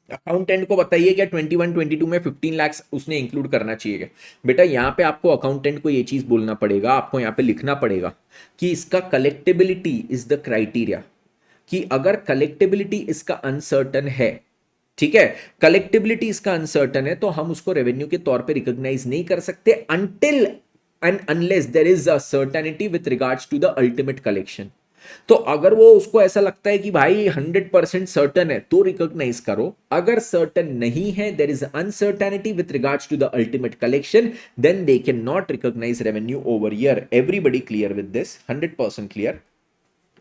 Accountant को बताइए क्या 21-22 में 15 lakhs उसने इंक्लूड करना चाहिए क्या? बेटा यहां पे आपको अकाउंटेंट को ये चीज बोलना पड़ेगा, आपको यहां पे लिखना पड़ेगा कि इसका कलेक्टेबिलिटी इज द क्राइटेरिया, कि अगर कलेक्टेबिलिटी इसका अनसर्टन है, ठीक है, कलेक्टेबिलिटी इसका अनसर्टन है, तो हम उसको रेवेन्यू के तौर पे रिकॉग्नाइज नहीं कर सकते until and unless there is a certainty with regards to the ultimate collection. तो अगर वो उसको ऐसा लगता है कि भाई 100% सर्टन है तो रिकॉग्नाइज करो, अगर सर्टन नहीं है, there is uncertainty with regards to the ultimate collection, then they can not recognise revenue over year. Everybody clear with this? 100% clear?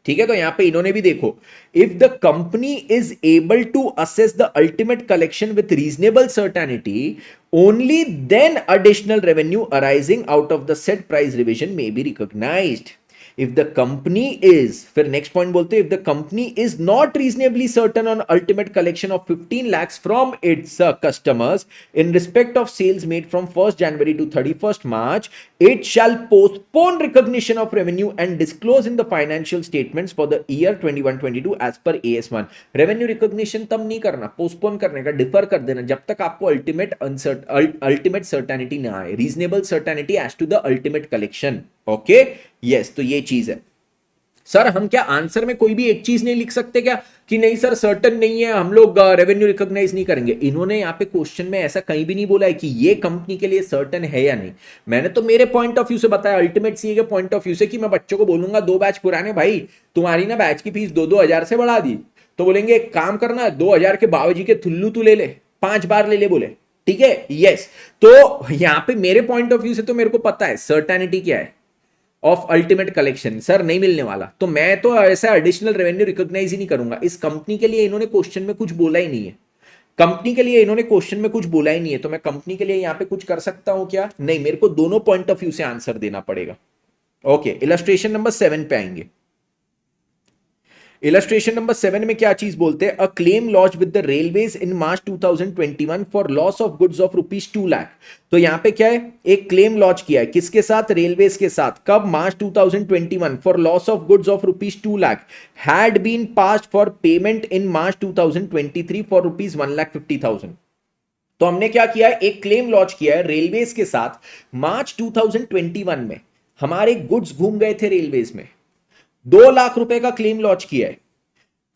ठीक है, तो यहां पे इन्होंने भी देखो, if the company is able to assess the ultimate collection with reasonable certainty, only then additional revenue arising out of the set price revision may be recognised. If the company is, फिर next point बोलते हैं, if the company is not reasonably certain on ultimate collection of 15 lakhs from its customers in respect of sales made from 1st January to 31st March, it shall postpone recognition of revenue and disclose in the financial statements for the year 21-22 as per AS1। Revenue recognition तब नहीं करना, postpone करने का, differ कर देना जब तक आपको अल्टीमेट सर्टेनिटी ना आए, reasonable certainty as to the ultimate collection. Okay, yes, तो ये चीज है। सर हम क्या आंसर में कोई भी एक चीज नहीं लिख सकते क्या कि नहीं सर सर्टन नहीं है, हम लोग रेवेन्यू रिकॉग्नाइज नहीं करेंगे? इन्होंने यहाँ पे क्वेश्चन में ऐसा कहीं भी नहीं बोला है कि ये कंपनी के लिए सर्टन है या नहीं। मैंने तो मेरे पॉइंट ऑफ व्यू से बताया, अल्टीमेट सीए के पॉइंट ऑफ व्यू से, कि मैं बच्चों को बोलूंगा 2 बैच पुराने, भाई तुम्हारी ना बैच की फीस 2-2 हजार से बढ़ा दी, तो बोलेंगे एक काम करना 2,000 के बाबूजी के थुल्लू तू ले ले, 5 बार ले ले, बोले ठीक है, यस। तो यहाँ पे मेरे पॉइंट ऑफ व्यू से तो मेरे को पता है सर्टेनिटी क्या है ऑफ अल्टीमेट कलेक्शन, सर नहीं मिलने वाला, तो मैं तो ऐसा एडिशनल रेवेन्यू रिकॉग्नाइज ही नहीं करूंगा। इस कंपनी के लिए इन्होंने क्वेश्चन में कुछ बोला ही नहीं है, कंपनी के लिए इन्होंने क्वेश्चन में कुछ बोला ही नहीं है, तो मैं कंपनी के लिए यहां पे कुछ कर सकता हूं क्या? नहीं, मेरे को दोनों पॉइंट ऑफ व्यू से आंसर देना पड़ेगा। ओके, इलस्ट्रेशन नंबर 7 पे आएंगे। इलस्ट्रेशन नंबर 7 में क्या चीज बोलते हैं? A claim launch with the railways in March 2021 for loss of goods of ₹2 lakh. तो यहां पे क्या है, एक क्लेम लॉन्च किया है, किसके साथ? रेलवेज के साथ। कब? March 2021 for loss of goods of ₹2 lakh, had been passed for payment in March 2023 for ₹1,50,000। तो हमने क्या किया है, एक क्लेम लॉन्च किया है रेलवेज के साथ मार्च 2021 में। हमारे गुड्स घूम गए थे रेलवेज में, 2 लाख रुपए का क्लेम लॉन्च किया है,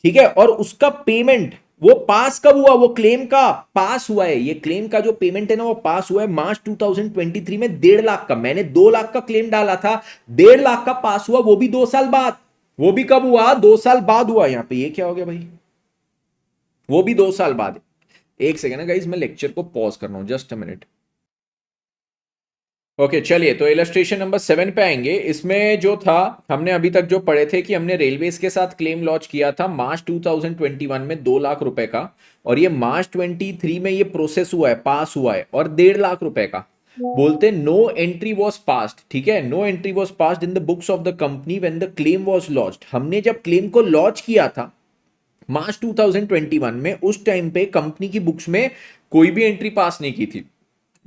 ठीक है, और उसका पेमेंट वो पास कब हुआ? वो क्लेम का पास हुआ है, ये क्लेम का जो पेमेंट है ना वो पास हुआ है मार्च 2023 में 1.5 लाख का। मैंने 2 लाख का क्लेम डाला था, 1.5 लाख का पास हुआ, वो भी 2 साल बाद। वो भी कब हुआ? 2 साल बाद हुआ। यहां पे ये क्या हो गया भाई? वो भी 2 साल बाद। एक सेकेंड गाइस, मैं लेक्चर को पॉज कर रहा हूं, जस्ट अ मिनट। ओके चलिए, तो इलस्ट्रेशन नंबर 7 पे आएंगे। इसमें जो था, हमने अभी तक जो पढ़े थे कि हमने रेलवेज के साथ क्लेम लॉन्च किया था मार्च 2021 में 2 लाख रुपए का, और ये मार्च 23 में ये प्रोसेस हुआ है, पास हुआ है, और 1.5 लाख रुपए का। बोलते नो एंट्री वॉज पास्ड, ठीक है, no entry was passed in the books of the company when the claim was launched. हमने जब क्लेम को लॉन्च किया था मार्च 2021 में, उस टाइम पे कंपनी की बुक्स में कोई भी एंट्री पास नहीं की थी।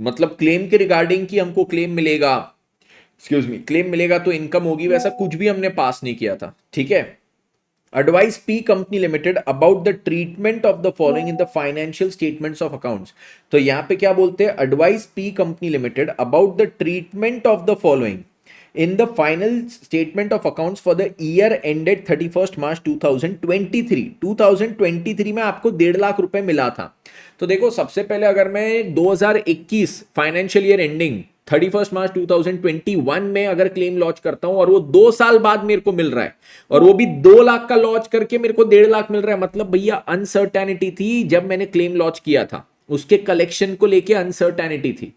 मतलब क्लेम के रिगार्डिंग कि हमको क्लेम मिलेगा, एक्सक्यूज मी, क्लेम मिलेगा तो इनकम होगी, वैसा कुछ भी हमने पास नहीं किया था, ठीक है। Advice P company limited about the treatment of the following in the financial statements of accounts. तो यहां पे क्या बोलते हैं? Advice P company limited about the treatment of the following in the final statement of accounts for the year ended 31st March 2023। 2023 में आपको 1.5 लाख रुपए मिला था। तो देखो, सबसे पहले अगर मैं 2021 फाइनेंशियल ईयर एंडिंग 31st मार्च 2021 में अगर क्लेम लॉन्च करता हूं और वो 2 साल बाद मेरे को मिल रहा है, और वो भी 2 लाख का लॉन्च करके मेरे को 1.5 लाख मिल रहा है, मतलब भैया अनसर्टेनिटी थी जब मैंने क्लेम लॉन्च किया था, उसके कलेक्शन को लेके अनसर्टेनिटी थी।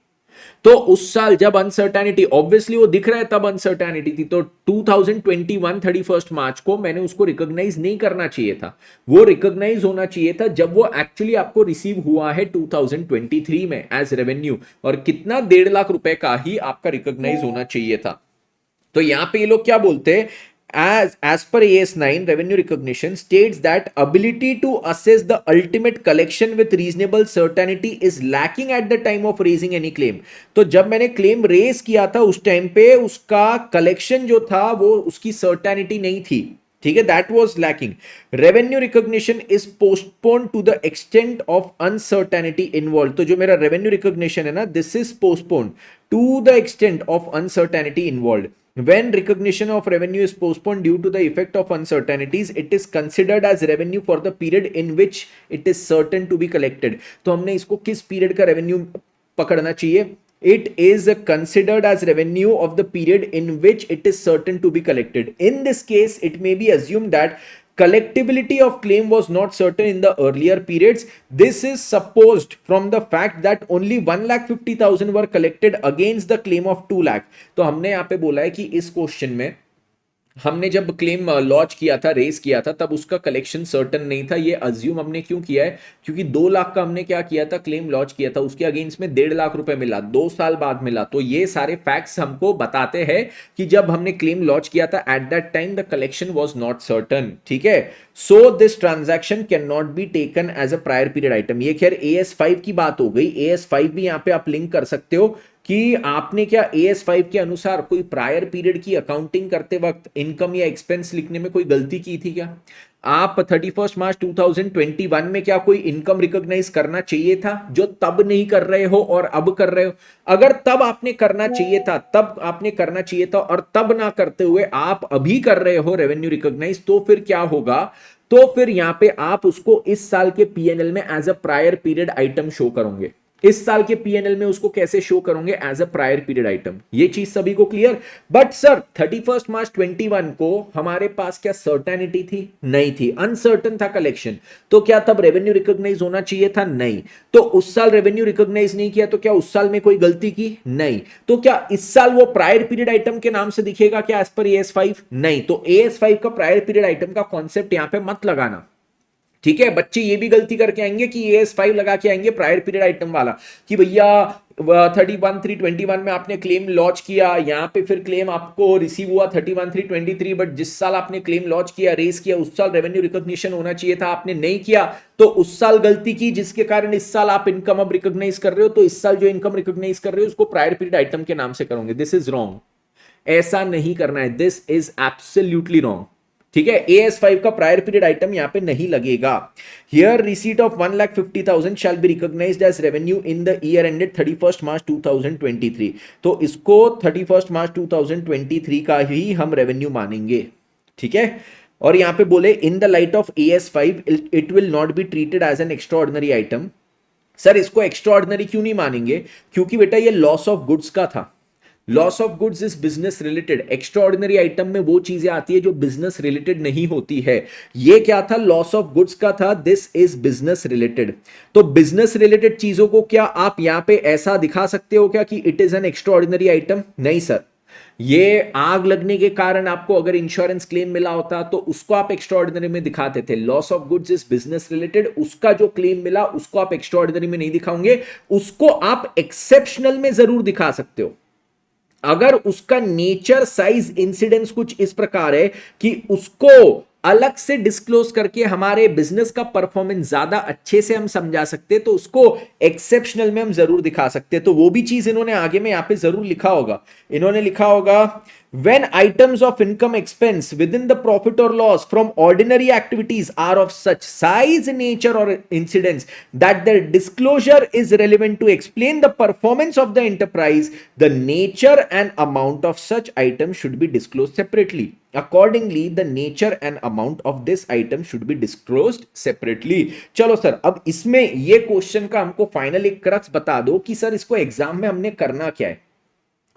तो उस साल जब अनसर्टेनिटी, ऑब्वियसली वो दिख रहा है तब अनसर्टेनिटी थी, तो 2021 31 मार्च को मैंने उसको रिकॉग्नाइज नहीं करना चाहिए था। वो रिकॉग्नाइज होना चाहिए था जब वो एक्चुअली आपको रिसीव हुआ है 2023 में एज रेवेन्यू, और कितना 1.5 लाख रुपए का ही आपका रिकॉग्नाइज होना चाहिए था। तो यहां पे ये लोग क्या बोलते हैं? as per AS9, revenue recognition states that ability to assess the ultimate collection with reasonable certainty is lacking at the time of raising any claim. तो जब मैंने क्लेम रेज किया था उस टाइम पे उसका कलेक्शन जो था वो उसकी सर्टेनिटी नहीं थी, ठीक है, that was lacking. Revenue recognition is postpone to the extent of uncertainty involve. तो जो मेरा रेवेन्यू रिकॉग्निशन है ना, this is postpone to the extent of uncertainty involve. When recognition of revenue is postponed due to the effect of uncertainties, it is considered as revenue for the period in which it is certain to be collected. तो हमने इसको किस period का revenue पकड़ना चाहिए? It is considered as revenue of the period in which it is certain to be collected. In this case, it may be assumed that collectibility of claim was not certain in the earlier periods. This is supposed from the fact that only 1,50,000 were collected against the claim of 2 lakh. तो हमने यहाँ पे बोला है कि इस question में हमने जब क्लेम लॉन्च किया था, रेस किया था, तब उसका कलेक्शन सर्टन नहीं था. ये अज्यूम हमने क्यों किया है? क्योंकि 2 लाख का हमने क्या किया था, क्लेम लॉन्च किया था, उसके अगेंस्ट में 1.5 लाख रुपए मिला, 2 साल बाद मिला. तो ये सारे फैक्ट्स हमको बताते हैं कि जब हमने क्लेम लॉन्च किया था at that time the collection was not certain. ठीक है, so this transaction can not be taken as a prior period item. ये खैर AS5 की बात हो गई. AS5 भी यहां पे आप लिंक कर सकते हो कि आपने क्या AS5 के अनुसार कोई प्रायर पीरियड की अकाउंटिंग करते वक्त इनकम या एक्सपेंस लिखने में कोई गलती की थी क्या? आप 31 मार्च 2021 में क्या कोई इनकम रिकॉग्नाइज करना चाहिए था जो तब नहीं कर रहे हो और अब कर रहे हो? अगर तब आपने करना चाहिए था, तब आपने करना चाहिए था और तब ना करते हुए आप अभी कर रहे हो रेवेन्यू रिकॉग्नाइज, तो फिर क्या होगा? तो फिर यहां पे आप उसको इस साल के P&L में as a prior period item show करोगे. इस साल के P&L में उसको कैसे शो करोगे? As a prior period item. ये चीज सभी को क्लियर? बट सर 31 मार्च 21 को हमारे पास क्या सर्टेनिटी थी? नहीं थी, अनसर्टन था कलेक्शन. तो क्या तब रेवेन्यू रिकॉग्नाइज होना चाहिए था? नहीं. तो उस साल रेवेन्यू रिकॉग्नाइज नहीं किया तो क्या उस साल में कोई गलती की? नहीं. तो क्या इस साल वो प्रायर पीरियड आइटम के नाम से दिखेगा क्या एज पर AS5? नहीं. तो AS5 का प्रायर पीरियड आइटम का कॉन्सेप्ट यहां पे मत लगाना. ठीक है, बच्चे ये भी गलती करके आएंगे कि AS5 लगा के आएंगे प्रायर पीरियड आइटम वाला कि भैया 31/3/21 में आपने क्लेम लॉन्च किया, यहां पे फिर क्लेम आपको रिसीव हुआ 31/3/23, बट जिस साल आपने क्लेम लॉन्च किया, रेस किया, उस साल रेवेन्यू रिकॉग्निशन होना चाहिए था, आपने नहीं किया, तो उस साल गलती की जिसके कारण इस साल आप इनकम अब रिकॉग्नाइज कर रहे हो, तो इस साल जो इनकम रिकॉग्नाइज कर रहे हो उसको प्रायर पीरियड आइटम के नाम से करोगे. This is wrong. ऐसा नहीं करना है. This is absolutely wrong. ठीक है, AS5 का प्रायर पीरियड आइटम यहां पे नहीं लगेगा. Here receipt of 1,50,000 shall be recognised as revenue in the year ended 31 March 2023. तो इसको 31 मार्च 2023 का ही हम रेवेन्यू मानेंगे. ठीक है, और यहां पे बोले in the light of AS5 it will not be treated as an extraordinary item. Sir इसको एक्स्ट्रा ऑर्डिनरी क्यों नहीं मानेंगे? क्योंकि बेटा ये लॉस ऑफ गुड्स का था. Loss of goods is business related. Extra ordinary item में वो चीजें आती है जो बिजनेस रिलेटेड नहीं होती है. ये क्या था? लॉस ऑफ गुड्स का था. This is business related. तो बिजनेस रिलेटेड चीजों को क्या आप यहां पे ऐसा दिखा सकते हो क्या कि it is an extraordinary item? नहीं सर. ये आग लगने के कारण आपको अगर इंश्योरेंस क्लेम मिला होता तो उसको आप एक्स्ट्रा ऑर्डिनरी में दिखाते थे. Loss of goods is business related. उसका जो क्लेम मिला उसको आप एक्स्ट्रा ऑर्डिनरी में नहीं दिखाओगे, उसको आप एक्सेप्शनल में जरूर दिखा सकते हो. अगर उसका नेचर, साइज, इंसिडेंस कुछ इस प्रकार है कि उसको अलग से डिस्क्लोज करके हमारे बिजनेस का परफॉर्मेंस ज्यादा अच्छे से हम समझा सकते, तो उसको एक्सेप्शनल में हम जरूर दिखा सकते. तो वो भी चीज इन्होंने आगे में यहां पे जरूर लिखा होगा. इन्होंने लिखा होगा when items of income expense within the profit or loss from ordinary activities are of such size, nature or incidence that their disclosure is relevant to explain the performance of the enterprise, the nature and amount of such item should be disclosed separately. Accordingly, the nature and amount of this item should be disclosed separately. चलो sir, अब इसमें ये question का हमको final एक crux बता दो कि सर इसको एग्जाम में हमने करना क्या है,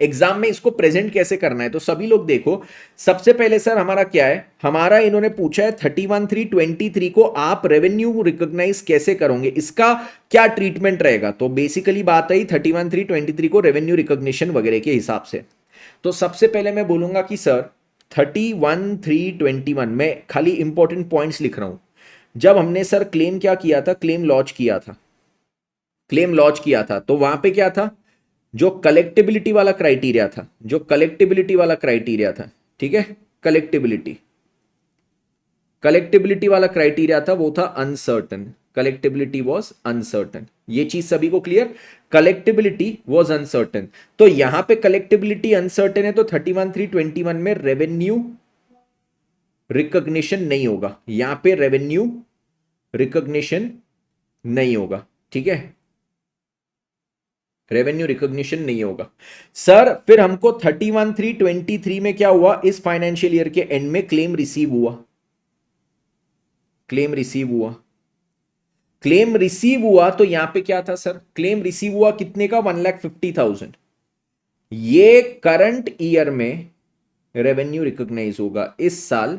एग्जाम में इसको प्रेजेंट कैसे करना है. तो सभी लोग देखो, सबसे पहले सर हमारा क्या है, हमारा इन्होंने पूछा है 31/3/23 को आप रेवेन्यू रिकॉग्नाइज कैसे करोगे, इसका क्या ट्रीटमेंट रहेगा. तो बेसिकली बात आई 31/3/23 को रेवेन्यू रिकॉग्निशन वगैरह के हिसाब से. तो सबसे पहले मैं बोलूंगा कि सर 31/3/21 में खाली इंपॉर्टेंट पॉइंट्स लिख रहा हूं. जब हमने सर क्लेम क्या किया था, क्लेम लॉन्च किया था, क्लेम लॉन्च किया था, तो वहां पे क्या था, जो कलेक्टेबिलिटी वाला क्राइटेरिया था, जो कलेक्टेबिलिटी वाला क्राइटेरिया था, ठीक है, कलेक्टिबिलिटी, कलेक्टिबिलिटी वाला क्राइटेरिया था वो था अनसर्टन, कलेक्टिबिलिटी वॉज अनसर्टन। ये चीज सभी को क्लियर, कलेक्टिबिलिटी वॉज अनसर्टन। तो यहां पे कलेक्टिबिलिटी अनसर्टन है तो 31(3)(21) में रेवेन्यू रिकॉग्निशन नहीं होगा, यहां पे रेवेन्यू रिकॉग्निशन नहीं होगा, ठीक है, रेवेन्यू रिकॉग्निशन नहीं होगा। सर फिर हमको 31(3)(23) में क्या हुआ, इस फाइनेंशियल ईयर के एंड में क्लेम रिसीव हुआ, क्लेम रिसीव हुआ, क्लेम रिसीव हुआ तो यहां पे क्या था सर, क्लेम रिसीव हुआ कितने का, 1,50,000। ये करंट ईयर में रेवेन्यू रिकॉग्नाइज होगा, इस साल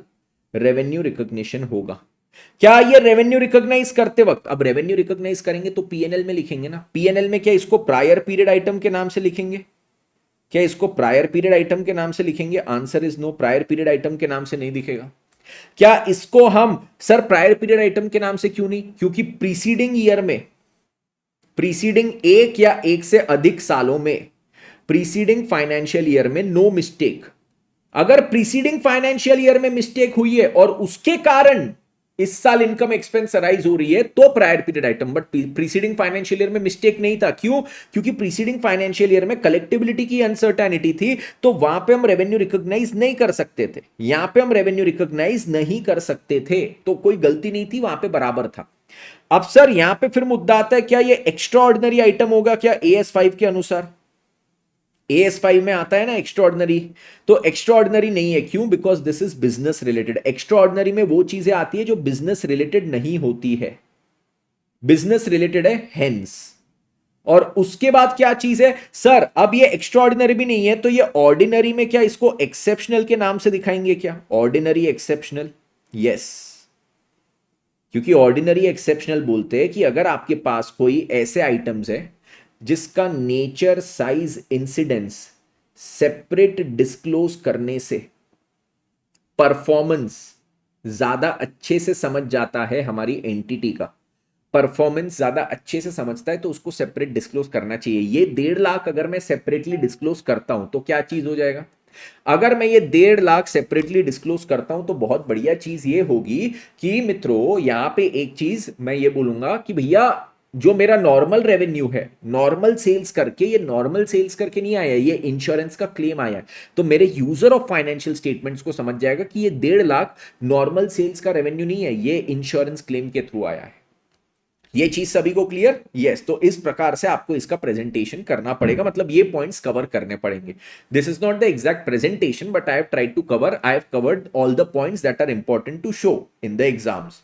रेवेन्यू रिकॉग्निशन होगा। क्या ये रेवेन्यू रिकॉग्नाइज करते वक्त, अब रेवेन्यू रिकॉग्नाइज करेंगे तो पीएनएल में लिखेंगे ना, पीएनएल में क्या इसको प्रायर पीरियड आइटम के नाम से लिखेंगे, क्या इसको प्रायर पीरियड आइटम के नाम से लिखेंगे, answer is no, prior period item के नाम से नहीं दिखेगा। क्या इसको हम सर प्रायर पीरियड आइटम के नाम से क्यों नहीं, क्योंकि प्रीसीडिंग ईयर में, प्रीसीडिंग एक या एक से अधिक सालों में, प्रीसीडिंग फाइनेंशियल ईयर में नो मिस्टेक, अगर प्रीसीडिंग फाइनेंशियल ईयर में मिस्टेक हुई है और उसके कारण इस साल इनकम एक्सपेंस राइज हो रही है तो prior period item, but preceding financial year में मिस्टेक नहीं था, क्यों, क्योंकि प्रीसीडिंग फाइनेंशियल ईयर में कलेक्टिबिलिटी की अनसर्टेनिटी थी, तो वहां पे हम रेवेन्यू रिकॉग्नाइज नहीं कर सकते थे, यहां पे हम रेवेन्यू रिकॉग्नाइज नहीं कर सकते थे, तो कोई गलती नहीं थी, वहां पे बराबर था। अब सर यहां पे फिर मुद्दा आता है, क्या ये एक्स्ट्रा ऑर्डिनरी आइटम होगा क्या AS5 के अनुसार, AS5 में आता है ना एक्स्ट्रा ऑर्डिनरी, तो एक्स्ट्रा ऑर्डिनरी नहीं है, क्यों, because this is business related. Extra ordinary में वो चीजें आती है जो बिजनेस रिलेटेड नहीं होती है, बिजनेस रिलेटेड है हेंस। और उसके बाद क्या चीज है सर, अब ये एक्स्ट्रा ऑर्डिनरी भी नहीं है तो ये ऑर्डिनरी में क्या इसको एक्सेप्शनल के नाम से दिखाएंगे क्या, ऑर्डिनरी एक्सेप्शनल, यस, क्योंकि ऑर्डिनरी एक्सेप्शनल बोलते हैं कि अगर आपके पास कोई ऐसे आइटम्स है जिसका nature, size, incidence separate disclose करने से परफॉर्मेंस ज्यादा अच्छे से समझ जाता है, हमारी एंटिटी का परफॉर्मेंस ज्यादा अच्छे से समझता है तो उसको सेपरेट डिस्क्लोज करना चाहिए। ये 1.5 लाख अगर मैं सेपरेटली डिस्क्लोज करता हूं तो क्या चीज हो जाएगा, अगर मैं ये 1.5 लाख सेपरेटली डिस्क्लोज करता हूं तो बहुत बढ़िया चीज ये होगी कि मित्रों यहां पे एक चीज मैं ये बोलूंगा कि भैया जो मेरा नॉर्मल रेवेन्यू है, नॉर्मल सेल्स करके, ये नॉर्मल सेल्स करके नहीं आया, ये इंश्योरेंस का क्लेम आया है, तो मेरे यूजर ऑफ फाइनेंशियल स्टेटमेंट्स को समझ जाएगा कि ये 1.5 लाख नॉर्मल सेल्स का रेवेन्यू नहीं है, ये इंश्योरेंस क्लेम के थ्रू आया है। ये चीज सभी को क्लियर, यस। तो इस प्रकार से आपको इसका प्रेजेंटेशन करना पड़ेगा, मतलब ये पॉइंट्स कवर करने पड़ेंगे। This is not the exact presentation but I have tried to cover, I have covered all the points that are important to show in the exams,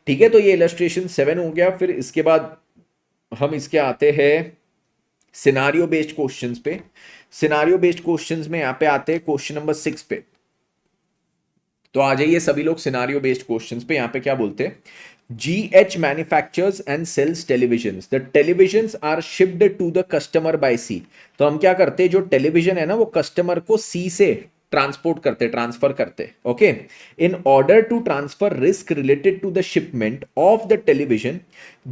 ठीक है। तो ये इलस्ट्रेशन 7 हो गया। फिर इसके बाद हम इसके आते हैं सिनारियो बेस्ड क्वेश्चंस पे। सिनारियो बेस्ड क्वेश्चंस में यहां पे आते हैं क्वेश्चन नंबर 6 पे। तो आ जाइए सभी लोग सिनारियो बेस्ड क्वेश्चंस पे। यहां पे क्या बोलते हैं, GH manufactures and sells televisions. The televisions are shipped to the customer by sea. तो हम क्या करते हैं, जो टेलीविजन है ना वो कस्टमर को सी से ट्रांसपोर्ट करते, ट्रांसफर करते, okay. In order to transfer risk related to the shipment of the television,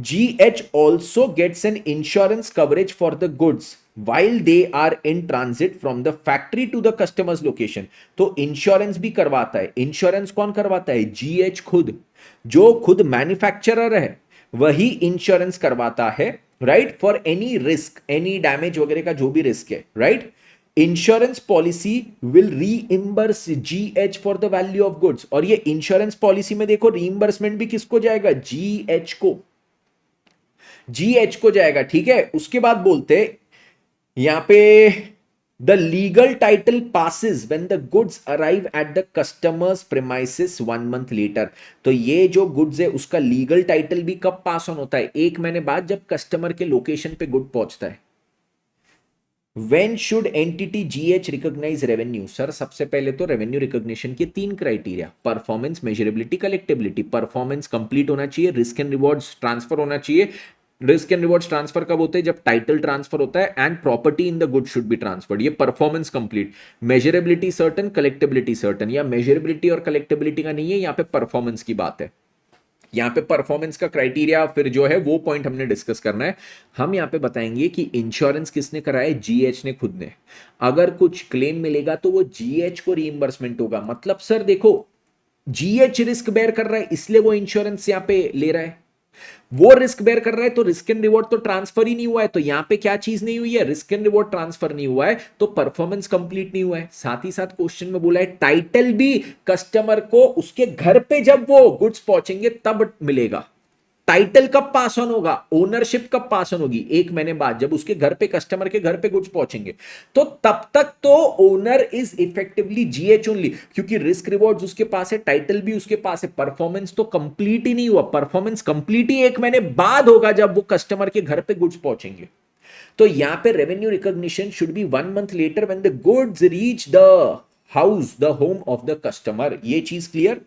GH also gets an insurance coverage for the goods while they are in transit from the factory to the customer's location. तो insurance भी करवाता है। Insurance कौन करवाता है, GH खुद, जो खुद मैन्युफैक्चरर है वही इंश्योरेंस करवाता है, right, for any risk, any damage वगैरह का जो भी रिस्क है, right. Insurance policy will reimburse GH for the value of goods. और ये इंश्योरेंस पॉलिसी में देखो रीइंबर्समेंट भी किसको जाएगा, GH को, GH को जाएगा, ठीक है। उसके बाद बोलते यहां पे the legal title passes when the goods arrive at the customers premises 1 month later. तो ये जो गुड्स है उसका लीगल टाइटल भी कब पास ऑन होता है, 1 महीने बाद, जब कस्टमर के लोकेशन पे गुड पहुंचता है। When should entity GH recognize revenue? Sir सबसे पहले तो रेवेन्यू रिकॉग्निशन के 3 criteria, performance, measurability, कलेक्टेबिलिटी। Performance complete होना चाहिए, रिस्क एंड रिवॉर्ड्स ट्रांसफर होना चाहिए। रिस्क एंड रिवॉर्ड्स ट्रांसफर कब होते हैं, जब टाइटल ट्रांसफर होता है, and property in the good should be transferred. ये performance complete, measurability certain, कलेक्टेबिलिटी certain, या मेजरेबिलिटी और कलेक्टेबिलिटी का नहीं है, यहाँ पे परफॉर्मेंस की बात है। यहाँ पे परफॉर्मेंस का क्राइटेरिया फिर जो है वो पॉइंट हमने डिस्कस करना है। हम यहाँ पे बताएंगे कि इंश्योरेंस किसने कराया है, जीएच ने खुद ने। अगर कुछ क्लेम मिलेगा तो वो जीएच को रीइंबर्समेंट होगा। मतलब सर देखो, जीएच रिस्क बेयर कर रहा है इसलिए वो इंश्योरेंस यहां पे ले रहा है, वो रिस्क बेयर कर रहा है तो रिस्क एंड रिवॉर्ड तो ट्रांसफर ही नहीं हुआ है। तो यहां पे क्या चीज नहीं हुई है, रिस्क एंड रिवॉर्ड ट्रांसफर नहीं हुआ है, तो परफॉर्मेंस कंप्लीट नहीं हुआ है। साथ ही साथ क्वेश्चन में बोला है टाइटल भी कस्टमर को उसके घर पे जब वो गुड्स पहुंचेंगे तब मिलेगा। टाइटल कब पास ऑन होगा, ओनरशिप कब पास ऑन होगी, 1 महीने बाद जब उसके घर पे, कस्टमर के घर पे गुड्स पहुंचेंगे। तो तब तक तो owner is effectively GH only, क्योंकि रिस्क रिवॉर्ड्स उसके पास है, टाइटल भी उसके पास है। परफॉर्मेंस तो कंप्लीट ही नहीं हुआ, परफॉर्मेंस कंप्लीट ही 1 महीने बाद होगा जब वो कस्टमर के घर पे गुड्स पहुंचेंगे। तो यहां पे revenue recognition should be 1 month later when the goods reach the house, the home of the customer. ये चीज क्लियर,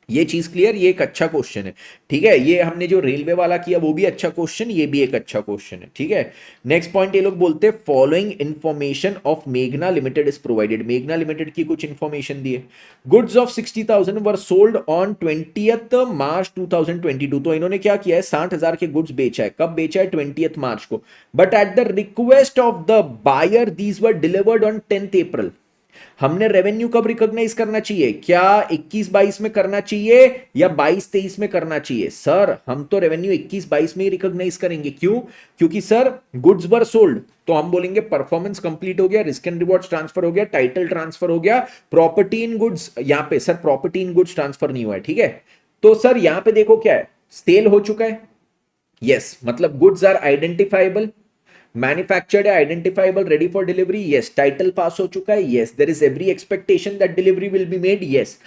ये चीज क्लियर, ये एक अच्छा क्वेश्चन है। ठीक है, ये हमने जो रेलवे वाला किया वो भी अच्छा क्वेश्चन, ये भी एक अच्छा क्वेश्चन है। ठीक है, नेक्स्ट पॉइंट ये लोग बोलते हैं फॉलोइंग इंफॉर्मेशन ऑफ मेघना लिमिटेड इज प्रोवाइडेड। मेघना लिमिटेड की कुछ इंफॉर्मेशन दी है। Goods of 60,000 were sold on 20th मार्च 2022। तो इन्होंने क्या किया है, 60,000 के गुड्स बेचा है। कब बेचा है, 20th मार्च को। But at the request of the buyer these were delivered on 10th April. हमने रेवेन्यू कब रिकॉग्नाइज करना चाहिए, क्या 21-22 में करना चाहिए या 22-23 में करना चाहिए? सर हम तो रेवेन्यू 21-22 में ही रिकॉग्नाइज करेंगे। क्यों? क्योंकि सर गुड्स वर सोल्ड, तो हम बोलेंगे परफॉर्मेंस कंप्लीट हो गया, रिस्क एंड रिवॉर्ड्स ट्रांसफर हो गया, टाइटल ट्रांसफर हो गया, प्रॉपर्टी इन गुड्स, यहां पे sir property in goods transfer नहीं हुआ है। ठीक है, तो सर यहां पे देखो क्या है, सेल हो चुका है, यस, मतलब गुड्स आर आइडेंटिफाइबल, मैन्युफैक्चर्ड है, identifiable, ready for delivery, yes, title pass हो चुका है, yes, there is every expectation that delivery will be made, yes.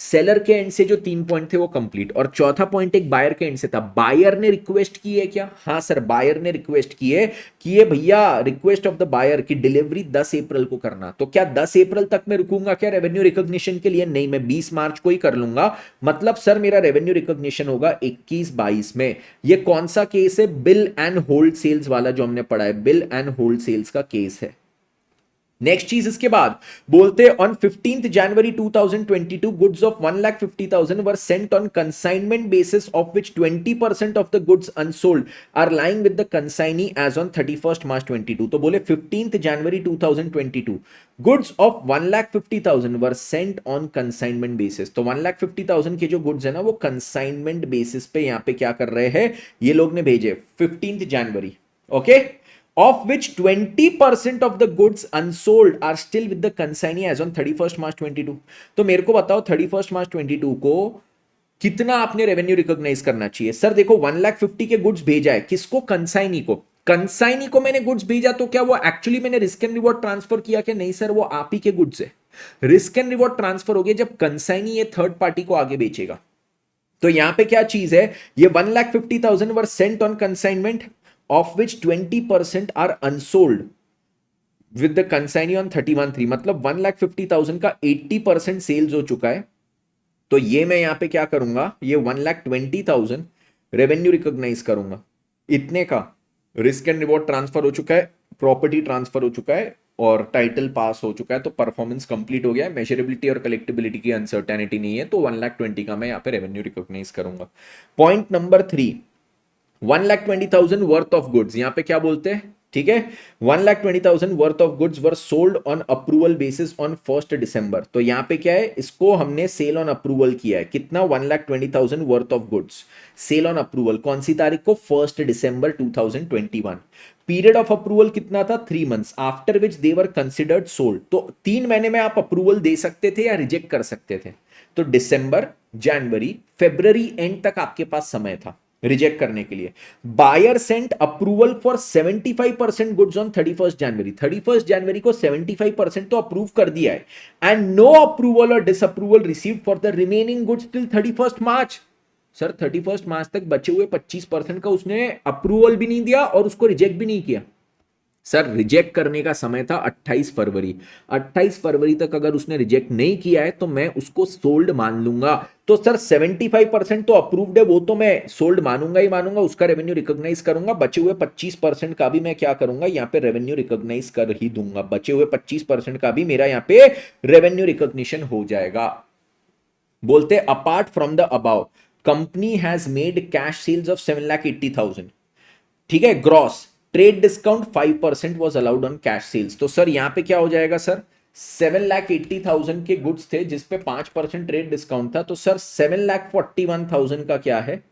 Seller के एंड से जो 3 पॉइंट थे वो कंप्लीट। और चौथा पॉइंट एक बायर के एंड से था, बायर ने रिक्वेस्ट की है क्या? हाँ सर, बायर ने रिक्वेस्ट की है कि ये भैया रिक्वेस्ट ऑफ द बायर की डिलीवरी 10 अप्रैल को करना। तो क्या 10 अप्रैल तक मैं रुकूंगा क्या रेवेन्यू रिकॉग्निशन के लिए? नहीं, मैं 20 मार्च को ही कर लूंगा। मतलब सर मेरा रेवेन्यू रिकॉग्निशन होगा 21-22 में। ये कौन सा केस है? बिल एंड होल्ड सेल्स वाला जो हमने पढ़ा है, बिल एंड होल्ड सेल्स का केस है। नेक्स्ट चीज इसके बाद बोलते on 15th January 2022 goods of 1,50,000 were sent on consignment basis of which 20% of the goods unsold are lying with the consignee as on 31st March 22। तो बोले 15th January 2022 goods of 1,50,000 were sent on consignment basis. तो 1,50,000 के जो goods है ना वो consignment basis पे यहां पे क्या कर रहे हैं, ये लोग ने भेजे 15th January, okay, of which 20% of the goods unsold are still with the consignee as on 31st March 22। तो मेरे को बताओ 31st March 22 को कितना आपने रेवेन्यू रिकॉग्नाइज करना चाहिए? सर देखो 1,50,000 के गुड्स भेजा है, किसको? कंसाइनी को। कंसाइनी को मैंने गुड्स भेजा तो क्या वो एक्चुअली मैंने रिस्क एंड रिवॉर्ड ट्रांसफर किया क्या? नहीं सर, वो आप ही के गुड्स है। रिस्क एंड रिवॉर्ड ट्रांसफर हो गया जब कंसाइनी ये थर्ड पार्टी को आगे बेचेगा। तो यहां पे क्या चीज है, ये 1,50,000 were sent on consignment of which 20% are unsold with the consignee on 31/3। मतलब 1,50,000 का 80% सेल्स हो चुका है। तो ये मैं यहां पे क्या करूंगा, ये 1,20,000 रेवेन्यू रिकॉग्नाइज करूंगा। इतने का रिस्क एंड रिवॉर्ड ट्रांसफर हो चुका है, प्रॉपर्टी ट्रांसफर हो चुका है और टाइटल पास हो चुका है, तो परफॉर्मेंस कंप्लीट हो गया है, मेजरेबिलिटी और कलेक्टेबिलिटी की अनसर्टेनिटी नहीं है, तो 1,20,000 का मैं यहाँ पे रेवेन्यू रिकॉग्नाइज करूंगा। Point number 3, 1,20,000 worth of goods, यहां पे क्या बोलते हैं? ठीक है, 1,20,000 worth of goods were sold on approval basis on 1st December। तो यहां पे क्या है, इसको हमने सेल ऑन अप्रूवल किया है। कितना? 1,20,000 worth of goods sale on approval, कौन सी तारीख को? 1st December 2021। Period of approval कितना था? 3 months, after which they were considered sold. तो 3 महीने में आप अप्रूवल दे सकते थे या रिजेक्ट कर सकते थे। तो दिसंबर, जनवरी, फरवरी एंड तक आपके पास समय था रिजेक्ट करने के लिए। Buyer sent approval for 75% goods on 31st January। 31st January को 75% तो अप्रूव कर दिया है, एंड नो अप्रूवल और disapproval received for the remaining goods till 31st March। Sir 31st March तक बचे हुए 25% का उसने अप्रूवल भी नहीं दिया और उसको रिजेक्ट भी नहीं किया। सर रिजेक्ट करने का समय था 28 फरवरी। 28 फरवरी तक अगर उसने रिजेक्ट नहीं किया है तो मैं उसको सोल्ड मान लूंगा। तो सर 75% तो अप्रूव्ड है, वो तो मैं सोल्ड मानूंगा ही मानूंगा, उसका रेवेन्यू रिकॉग्नाइज करूंगा। बचे हुए 25% का भी मैं क्या करूंगा, यहाँ पे रेवेन्यू रिकॉग्नाइज कर ही दूंगा। बचे हुए 25% का भी मेरा यहाँ पे रेवेन्यू रिकॉग्निशन हो जाएगा। बोलते apart from the above, company has made cash sales of 7,80,000, ठीक है, gross trade discount 5% was allowed on cash sales. तो सर यहां पे क्या हो जाएगा सर, 7,80,000 के गुड्स थे जिसपे 5% ट्रेड डिस्काउंट था, तो सर 7,41,000 का क्या है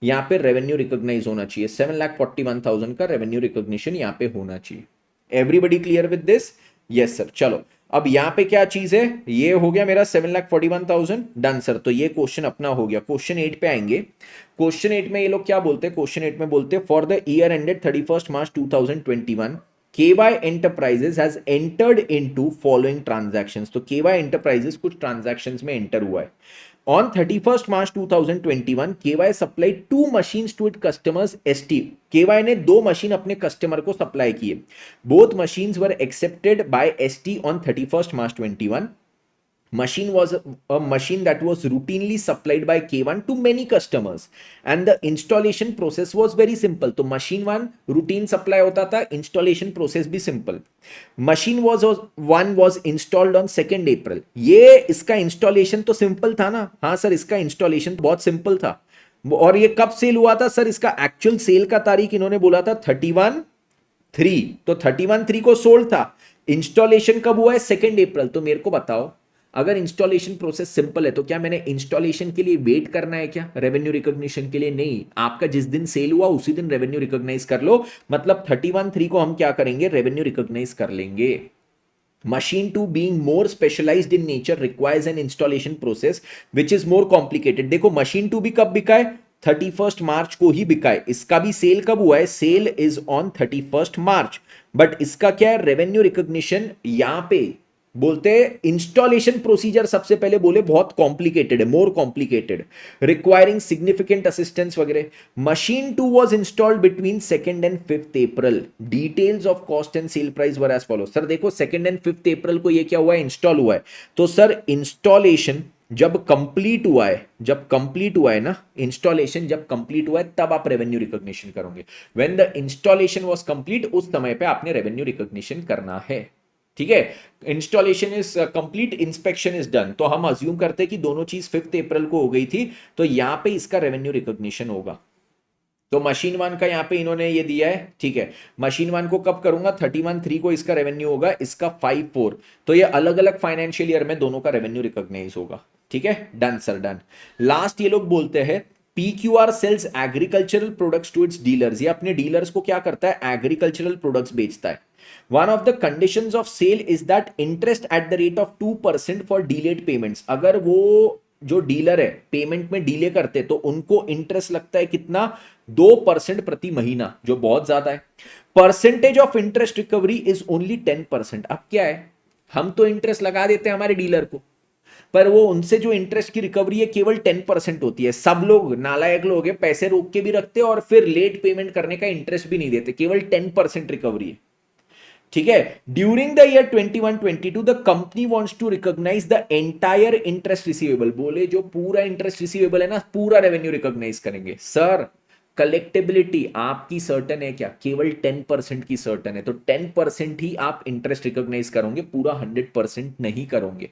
यहां पे रेवेन्यू रिकॉग्नाइज होना चाहिए, 7,41,000 का रेवेन्यू रिकॉग्निशन यहां पे होना चाहिए। Everybody clear with this? Yes sir. चलो अब यहां पे क्या चीज है, ये हो गया मेरा 7,41,000 डन सर। तो ये क्वेश्चन अपना हो गया। क्वेश्चन 8 पे आएंगे। क्वेश्चन 8 में ये लोग क्या बोलते हैं, क्वेश्चन 8 में बोलते हैं for the year ended 31st March 2021 KY Enterprises has entered into following transactions। तो KY Enterprises कुछ transactions में enter हुआ है। On 31st March 2021, KY supplied 2 machines to its customers ST। KY ने 2 मशीन अपने कस्टमर को सप्लाई किए। Both machines were accepted by ST on 31st March 21। Machine was a machine that was routinely supplied by K1 to many customers and the installation process was very simple। तो machine 1 routine supply होता था, installation process भी simple। machine one was installed on 2nd April। ये इसका installation तो simple था ना, हाँ सर इसका installation बहुत simple था। और ये कब सेल हुआ था सर, इसका एक्चुअल सेल का तारीख इन्होंने बोला था 31/3, तो 31/3 को सोल्ड था। इंस्टॉलेशन कब हुआ है, 2nd April। तो मेरे को बताओ अगर इंस्टॉलेशन प्रोसेस सिंपल है तो क्या मैंने इंस्टॉलेशन के लिए वेट करना है क्या रेवेन्यू रिकॉग्निशन के लिए? नहीं, आपका जिस दिन सेल हुआ उसी दिन रेवेन्यू रिकॉग्नाइज कर लो। मतलब 31/3 को हम क्या करेंगे, रेवेन्यू रिकॉग्नाइज कर लेंगे। Machine 2 being more specialized in nature requires an installation process which is more complicated। देखो मशीन 2 भी कब बिका है, 31st मार्च को ही बिका है। इसका भी सेल कब हुआ है, sale is on 31st March. But इसका क्या है, रेवेन्यू रिकॉग्निशन यहां पे बोलते हैं इंस्टॉलेशन प्रोसीजर सबसे पहले बोले बहुत कॉम्प्लिकेटेड है, more complicated, requiring significant assistance वगैरह। Machine 2 was installed between 2nd and 5th April। Details of cost and sale price were as follow. Sir देखो 2nd and 5th April को ये क्या हुआ है, इंस्टॉल हुआ है। तो सर इंस्टॉलेशन जब कंप्लीट हुआ है, जब कंप्लीट हुआ है ना, इंस्टॉलेशन जब कंप्लीट हुआ है तब आप रेवेन्यू रिकॉग्निशन करोगे। When the installation was complete, उस समय पे आपने रेवेन्यू रिकॉग्निशन करना है। ठीक है, installation is complete, inspection is done. तो हम अज्यूम करते हैं कि दोनों चीज 5th April को हो गई थी, तो यहां पे इसका रेवेन्यू रिकॉग्निशन होगा। तो मशीन 1 का यहां पे इन्होंने ये दिया है, ठीक है। मशीन 1 को कब करूंगा, 31/3 को इसका रेवेन्यू होगा, इसका 5/4। तो ये अलग अलग फाइनेंशियल ईयर में दोनों का रेवेन्यू रिकॉग्नाइज होगा। ठीक है, डन सर डन। लास्ट ये लोग बोलते हैं PQR sales agricultural products to its dealers. ये अपने डीलर्स को क्या करता है, एग्रीकल्चरल प्रोडक्ट्स बेचता है। One of the conditions of sale is that interest at the rate of 2% for delayed payments। अगर वो जो डीलर है पेमेंट में डिले करते तो उनको इंटरेस्ट लगता है कितना, 2% प्रति महीना, जो बहुत ज्यादा है। Percentage of interest recovery is only 10%। अब क्या है, हम तो इंटरेस्ट लगा देते हैं हमारे डीलर को, पर वो उनसे जो इंटरेस्ट की रिकवरी है केवल 10% होती है। सब लोग नालायक लोग हैं, पैसे रोक के भी रखते हैं और फिर लेट पेमेंट करने का इंटरेस्ट भी नहीं देते, केवल 10% रिकवरी है। ठीक है, during the year 21-22 the company wants to recognise the entire interest receivable. बोले जो पूरा इंटरेस्ट रिसीवेबल है ना, पूरा रेवेन्यू रिकॉग्नाइज करेंगे। सर कलेक्टेबिलिटी आपकी सर्टन है क्या, केवल 10% की सर्टन है, तो 10% ही आप इंटरेस्ट रिकॉग्नाइज करोगे, पूरा 100% नहीं करोगे।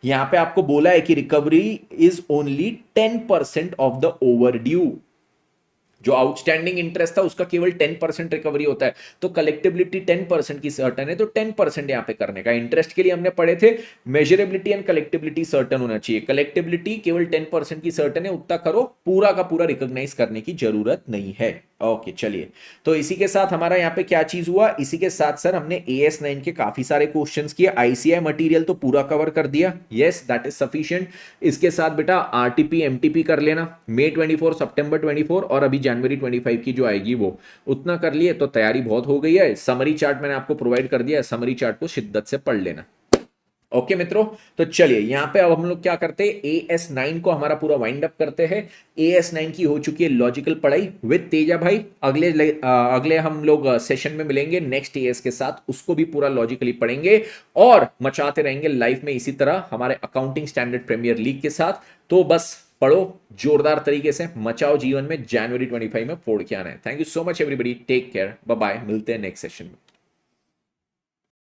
यहां पे आपको बोला है कि recovery is only 10% of the over due. जो आउटस्टैंडिंग इंटरेस्ट था उसका केवल 10% रिकवरी होता है, तो कलेक्टेबिलिटी 10% की सर्टन है, तो 10% यहां पे करने का। इंटरेस्ट के लिए हमने पढ़े थे मेजरेबिलिटी एंड कलेक्टेबिलिटी सर्टन होना चाहिए। कलेक्टेबिलिटी केवल 10% की सर्टन है, उतना करो, पूरा का पूरा रिकॉग्नाइज करने की जरूरत नहीं है। ओके चलिए, तो इसी के साथ हमारा यहाँ पे क्या चीज हुआ, इसी के साथ सर हमने AS9 के काफी सारे क्वेश्चंस किए। ICI मटेरियल तो पूरा कवर कर दिया, यस दैट इज सफिशिएंट। इसके साथ बेटा RTP MTP कर लेना, May 24 September 24 और अभी January 25 की जो आएगी वो, उतना कर लिए तो तैयारी बहुत हो गई है। समरी चार्ट मैंने आपको प्रोवाइड कर दिया है, समरी चार्ट को शिद्दत से पढ़ लेना। ओके मित्रों, तो चलिए यहां पे अब हम लोग क्या करते हैं, AS9 को हमारा पूरा वाइंड अप करते हैं। AS9 की हो चुकी है लॉजिकल पढ़ाई विद तेजा भाई। अगले हम लोग सेशन में मिलेंगे नेक्स्ट AS के साथ, उसको भी पूरा लॉजिकली पढ़ेंगे और मचाते रहेंगे लाइफ में इसी तरह हमारे अकाउंटिंग स्टैंडर्ड प्रीमियर लीग के साथ। तो बस पढ़ो जोरदार तरीके से, मचाओ जीवन में, January 25 में फोड़ के आना है। Thank you so much everybody, take care, bye bye, मिलते हैं नेक्स्ट सेशन में।